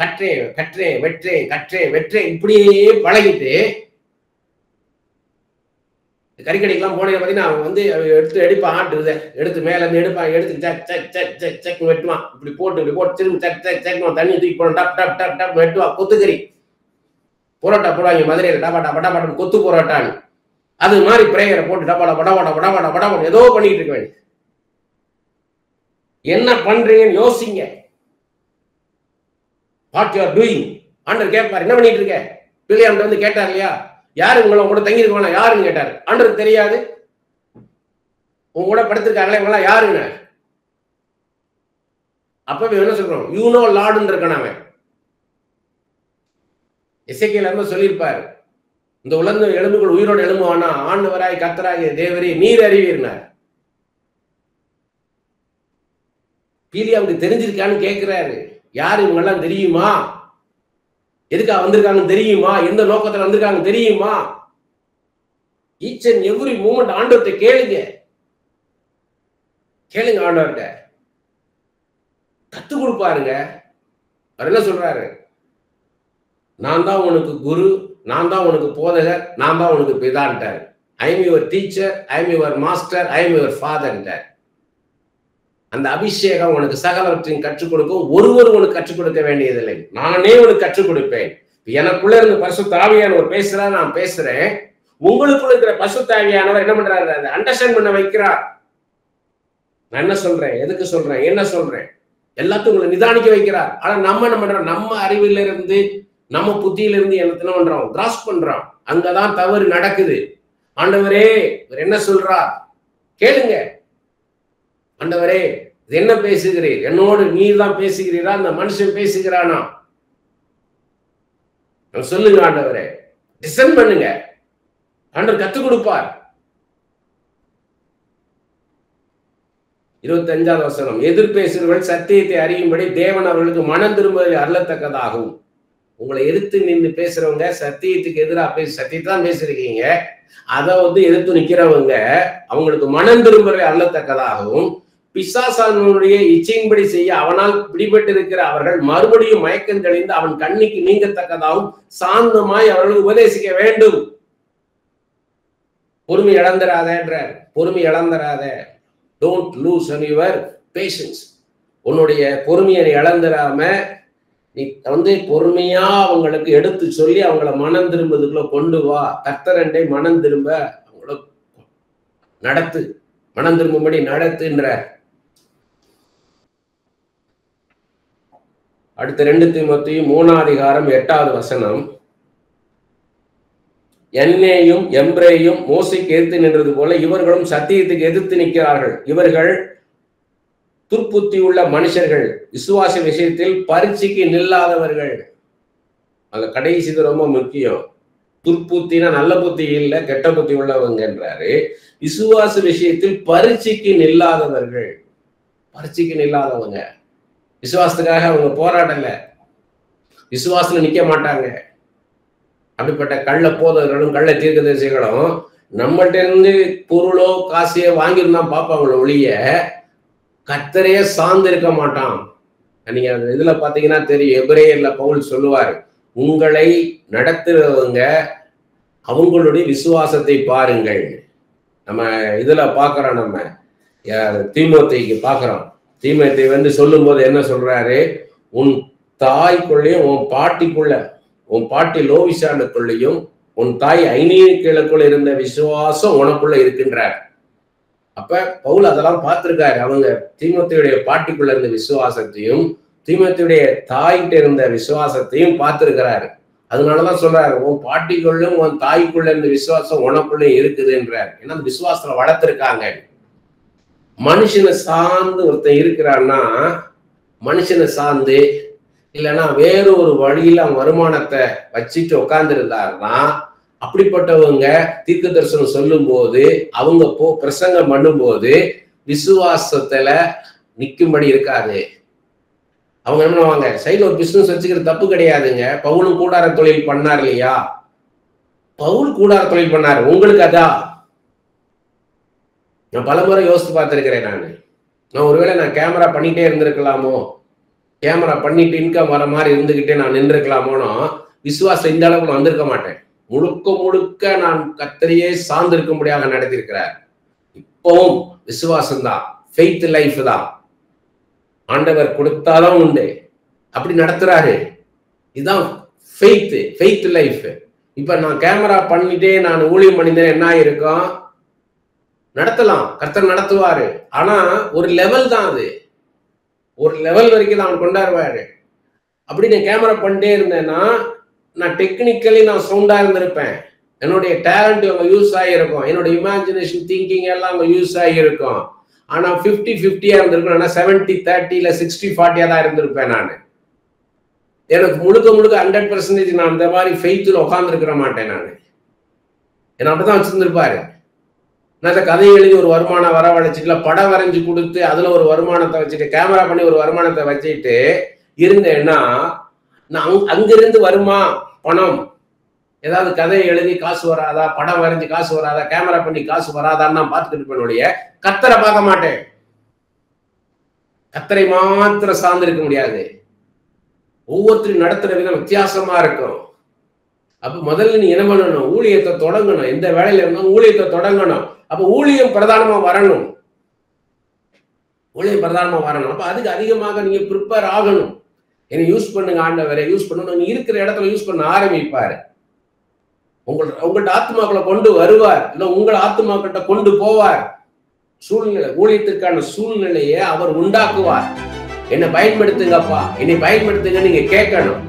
கற்றேன் கற்றேன் வெற்றேன் கற்றேன் வெற்றேன் இப்படியே பழகிட்டு கறிக்கடைக்கெல்லாம் போனதை பத்தி நான் வந்து எடுத்து எடுப்பான், ஆட்டு எடுத்து மேல இருந்து எடுப்பான், எடுத்து சக் சக் சக் சக் சக் வெட்டுவான், இப்படி போட்டு திரும்பி சக் சக் சக் தண்ணி தூக்கி போன டப் டப் டப் டப் வெட்டுவான். கொத்துக்கறி புரோட்டா போடுவாங்க மதுரையில், டபாட்டா பட்டாபாட்டம் கொத்து புரோட்டான்னு. அது மாதிரி பிரேயரை போட்டு டபாடா படவாடா படவாடா படவாடா ஏதோ பண்ணிட்டு இருக்க வேண்டிய. என்ன பண்றீங்கன்னு யோசிங்க. What you are doing. ஆண்டவர் கேட்பார், என்ன பண்ணிட்டு இருக்க. பிள்ளையாண்ட வந்து கேட்டார் இல்லையா, யாரு உங்களை கூட தங்கி இருக்கவங்களா யாருன்னு கேட்டாரு. ஆண்டவருக்கு தெரியாது. உங்க கூட படுத்திருக்காங்களே இவங்களா யாருங்க. அப்பவே என்ன சொல்றோம், யூ நோ லார்டுன்னு இருக்கானே. எசேக்கியேல் வந்து சொல்லியிருப்பாரு, இந்த உலர்ந்த எலும்புகள் உயிரோடு எழும்புவானா ஆண்டவராய் கர்த்தராகிய தேவரே நீர் அறிவீர்னார். பீலியாவுக்கு தெரிஞ்சிருக்கான்னு கேட்கிறாரு. யாரு இவங்க எல்லாம் தெரியுமா, எதுக்காக வந்திருக்காங்கன்னு தெரியுமா, எந்த நோக்கத்துல வந்திருக்காங்க தெரியுமா. ஈச் அண்ட் எவ்ரி மூமெண்ட் ஆண்டவர்கிட்ட கேளுங்க, கேளுங்க. ஆண்டவர்கிட்ட கத்து கொடுப்பாருங்க. அவர் என்ன சொல்றாரு, நான் தான் உனக்கு குரு, நான் தான் உனக்கு போதகர், நான் தான் உனக்கு பிதான்ட்டார். I am your teacher, I am your master, I am your ஃபாதர்ன்ட்டார். அந்த அபிஷேகம் உனக்கு சகலவற்றையும் கற்றுக் கொடுக்கும். ஒருவர் உனக்கு கற்றுக் கொடுக்க வேண்டியதில்லை, நானே உனக்கு கற்றுக் கொடுப்பேன். எனக்குள்ள இருந்து பரிசுத்த ஆவியானவர் பேசுறாரு, நான் பேசுறேன். உங்களுக்குள்ள இருக்கிற பரிசுத்த ஆவியானவர் என்ன பண்றாரு, அதை அண்டர்ஸ்டாண்ட் பண்ண வைக்கிறார். நான் என்ன சொல்றேன், எதுக்கு சொல்றேன், என்ன சொல்றேன், எல்லாத்தையும் உங்களை நிதானிக்க வைக்கிறார். ஆனா நம்ம என்ன பண்றோம், நம்ம அறிவில இருந்து நம்ம புத்தியிலிருந்து என்ன பண்றோம், கிராஸ் பண்றோம். அங்கதான் தவறு நடக்குது. ஆண்டவரே என்ன சொல்றார் கேளுங்க. ஆண்டவரே இது என்ன பேசுகிறீர், என்னோடு நீர் தான் பேசுகிறீரா, அந்த மனுஷன் பேசுகிறானா சொல்லுங்க. ஆண்டவரே டிசைன் பண்ணுங்க. ஆண்டவர் கத்துக் கொடுப்பார். 25வது வசனம், எதிர்பேசுகிறவர்கள் சத்தியத்தை அறியும்படி தேவன் அவர்களுக்கு மனம் திரும்புவதை அருளத்தக்கதாகும். உங்களை எதிர்த்து நின்று பேசுறவங்க சத்தியத்துக்கு எதிராக சத்தியத்தை தான் பேசிருக்கீங்க, அதை வந்து எதிர்த்து நிக்கிறவங்க அவங்களுக்கு மனம் திரும்புவதை அருளத்தக்கதாகவும், பிசாசானுடைய இச்சையின்படி செய்ய அவனால் பிடிபட்டு இருக்கிற அவர்கள் மறுபடியும் மயக்கம் தெளிந்து அவன் கண்ணிக்கு நீங்கத்தக்கதாகவும் சாந்தமாய் அவர்களுக்கு உபதேசிக்க வேண்டும். பொறுமை இழந்துராதேன்றார். பொறுமை இழந்துராத. Don't lose your patience. உன்னுடைய பொறுமையை இழந்துராம நீ வந்து பொறுமையா அவங்களுக்கு எடுத்து சொல்லி அவங்கள மனம் திரும்புறதுக்குள்ள கொண்டு வா. கர்த்தரண்டை மனம் திரும்ப அவங்கள நடத்து, மனம் திரும்பும்படி நடத்துன்ற. அடுத்த 2 தீமோத்தேயு 3:8 வசனம், என்னையும் எம்பிரேயும் மோசைக்கு எதிர்த்து நின்றது போல இவர்களும் சத்தியத்துக்கு எதிர்த்து நிற்கிறார்கள். இவர்கள் துர்ப்புத்தி உள்ள மனுஷர்கள், விசுவாச விஷயத்தில் பரீட்சைக்கு நில்லாதவர்கள். அந்த கடைசி ரொம்ப முக்கியம். துர்ப்புத்தினா நல்ல புத்தி இல்லை, கெட்ட புத்தி உள்ளவங்கன்றாரு. விசுவாச விஷயத்தில் பரீட்சைக்கு நில்லாதவர்கள். பரீட்சைக்கு நில்லாதவங்க விசுவாசத்துக்காக அவங்க போராடல, விசுவாசத்துல நிக்க மாட்டாங்க. அப்படிப்பட்ட கள்ள போதகர்களும் கள்ள தீர்க்கதரிசிகளும் நம்மகிட்ட இருந்து பொருளோ காசையோ வாங்கியிருந்தான் பார்ப்பாங்களோ ஒழிய கர்த்தரையே சார்ந்து இருக்க மாட்டான். நீங்க இதுல பாத்தீங்கன்னா தெரியும், எபிரேயர்ல பவுல் சொல்லுவாரு, உங்களை நடத்துறவங்க அவங்களுடைய விசுவாசத்தை பாருங்கள். நம்ம இதுல பாக்குறோம், நம்ம தீமோத்தேயுக்கு பாக்குறோம். தீமோத்தேயு வந்து சொல்லும் போது என்ன சொல்றாரு, உன் தாய்க்குள்ளேயும் உன் பாட்டிக்குள்ள, உன் பாட்டி லோவிசானுக்குள்ளேயும் உன் தாய் ஐநீக்கிழக்குள்ள இருந்த விசுவாசம் உனக்குள்ள இருக்கின்றார். அப்ப பவுல் அதெல்லாம் பார்த்திருக்காரு. அவங்க தீமோத்தேயுடைய பாட்டிக்குள்ள இருந்த விசுவாசத்தையும் தீமோத்தேயுடைய தாய்கிட்ட இருந்த விசுவாசத்தையும் பார்த்திருக்கிறாரு. அதனாலதான் சொல்றாரு, உன் பாட்டிக்குள்ளும் உன் தாய்க்குள்ள இருந்த விசுவாசம் உனக்குள்ள இருக்குதுன்றார். ஏன்னா அந்த விசுவாசத்துல வளர்த்திருக்காங்க. மனுஷனை சார்ந்து ஒருத்தன் இருக்கிறான்னா, மனுஷனை சார்ந்து இல்லைன்னா வேற ஒரு வழியில அவன் வருமானத்தை வச்சுட்டு உட்கார்ந்து இருந்தாருன்னா, அப்படிப்பட்டவங்க தீர்க்க தரிசனம் சொல்லும் போது அவங்க பிரசங்கம் பண்ணும்போது விசுவாசத்துல நிக்கும்படி இருக்காது. அவங்க என்ன பண்ணுவாங்க, சைடுல ஒரு பிசினஸ் வச்சுக்கிறது தப்பு கிடையாதுங்க. பவுலும் கூடார தொழில் பண்ணார் இல்லையா? பவுல் கூடார தொழில் பண்ணாரு. உங்களுக்கு அதான் நான் பலமுறை யோசித்து பார்த்திருக்கிறேன். நான் ஒருவேளை நான் கேமரா பண்ணிட்டே இருந்திருக்கலாமோ, கேமரா பண்ணிட்டு இன்கம் வர மாதிரி இருந்துகிட்டே நான் நின்றுக்கலாமோனோ விசுவாசம் இந்த அளவுக்கு நான் வந்திருக்க மாட்டேன். முழுக்க முழுக்க நான் கர்த்தரையே சார்ந்திருக்கும்படியாக நடத்தியிருக்கிறார். இப்பவும் விசுவாசம் தான், ஃபெய்த் லைஃப் தான். ஆண்டவர் கொடுத்தாலும் உண்டு, அப்படி நடத்துறாரு. இதுதான் ஃபெய்த் லைஃப். இப்ப நான் கேமரா பண்ணிட்டே நான் ஊழியம் பண்ணிட்டேன், என்ன இருக்கும்? நடத்தலாம், கர்த்தர் நடத்துவாரு. ஆனா ஒரு லெவல் தான், அது ஒரு லெவல் வரைக்கும் தான் அவன் கொண்டாடுவாரு. அப்படி நான் கேமரா பண்ணிட்டே இருந்தேன்னா நான் டெக்னிக்கலி நான் சவுண்டா இருந்திருப்பேன். என்னுடைய டேலண்ட் அவங்க யூஸ் ஆகியிருக்கும், என்னோட இமேஜினேஷன் திங்கிங் எல்லாம் அவங்க யூஸ் ஆகியிருக்கும். ஆனா 50-50 இருந்திருக்கும். ஆனா 70-30 இல்ல 60-40 தான் இருந்திருப்பேன். நான் எனக்கு முழுக்க 100% நான் இந்த மாதிரி ஃபெய்த்துல உட்கார்ந்து இருக்க மாட்டேன். நான் என்ன அப்படிதான் வச்சிருந்திருப்பாரு. நான் இந்த கதையை எழுதி ஒரு வருமானம் வரவழைச்சிட்டு, படம் வரைஞ்சு கொடுத்து அதுல ஒரு வருமானத்தை வச்சுட்டு, கேமரா பண்ணி ஒரு வருமானத்தை வச்சுட்டு இருந்தேன்னா, நான் அங்கிருந்து வருமா பணம், ஏதாவது கதையை எழுதி காசு வராதா, படம் வரைஞ்சு காசு வராதா, கேமரா பண்ணி காசு வராதான்னு நான் பார்த்துட்டு இருப்பேனுடைய கர்த்தரை பார்க்க மாட்டேன். கர்த்தரை மாத்திரம் சார்ந்து இருக்க முடியாது. ஒவ்வொருத்தரும் நடத்துற விதம் வித்தியாசமா இருக்கும். அப்ப முதல்ல நீ என்ன பண்ணணும்? ஊழியத்தை தொடங்கணும். எந்த வேலையில இருந்தாலும் ஊழியத்தை தொடங்கணும். அப்ப ஊழியம் பிரதானமா வரணும். ஊழியம் பிரதானமா வரணும். அப்ப அதுக்கு அதிகமாக நீங்க ப்ரிப்பேர் ஆகணும். என்ன யூஸ் பண்ணுங்க ஆண்டவரை, யூஸ் பண்ணணும். நீ இருக்கிற இடத்துல யூஸ் பண்ண ஆரம்பிப்பாரு. உங்கள்ட்ட ஆத்மாக்களை கொண்டு வருவார், இல்ல உங்களை ஆத்மாக்கிட்ட கொண்டு போவார். சூழ்நிலை, ஊழியத்திற்கான சூழ்நிலையை அவர் உண்டாக்குவார். என்னை பயன்படுத்துங்கப்பா, என்னை பயன்படுத்துங்க நீங்க கேட்கணும்.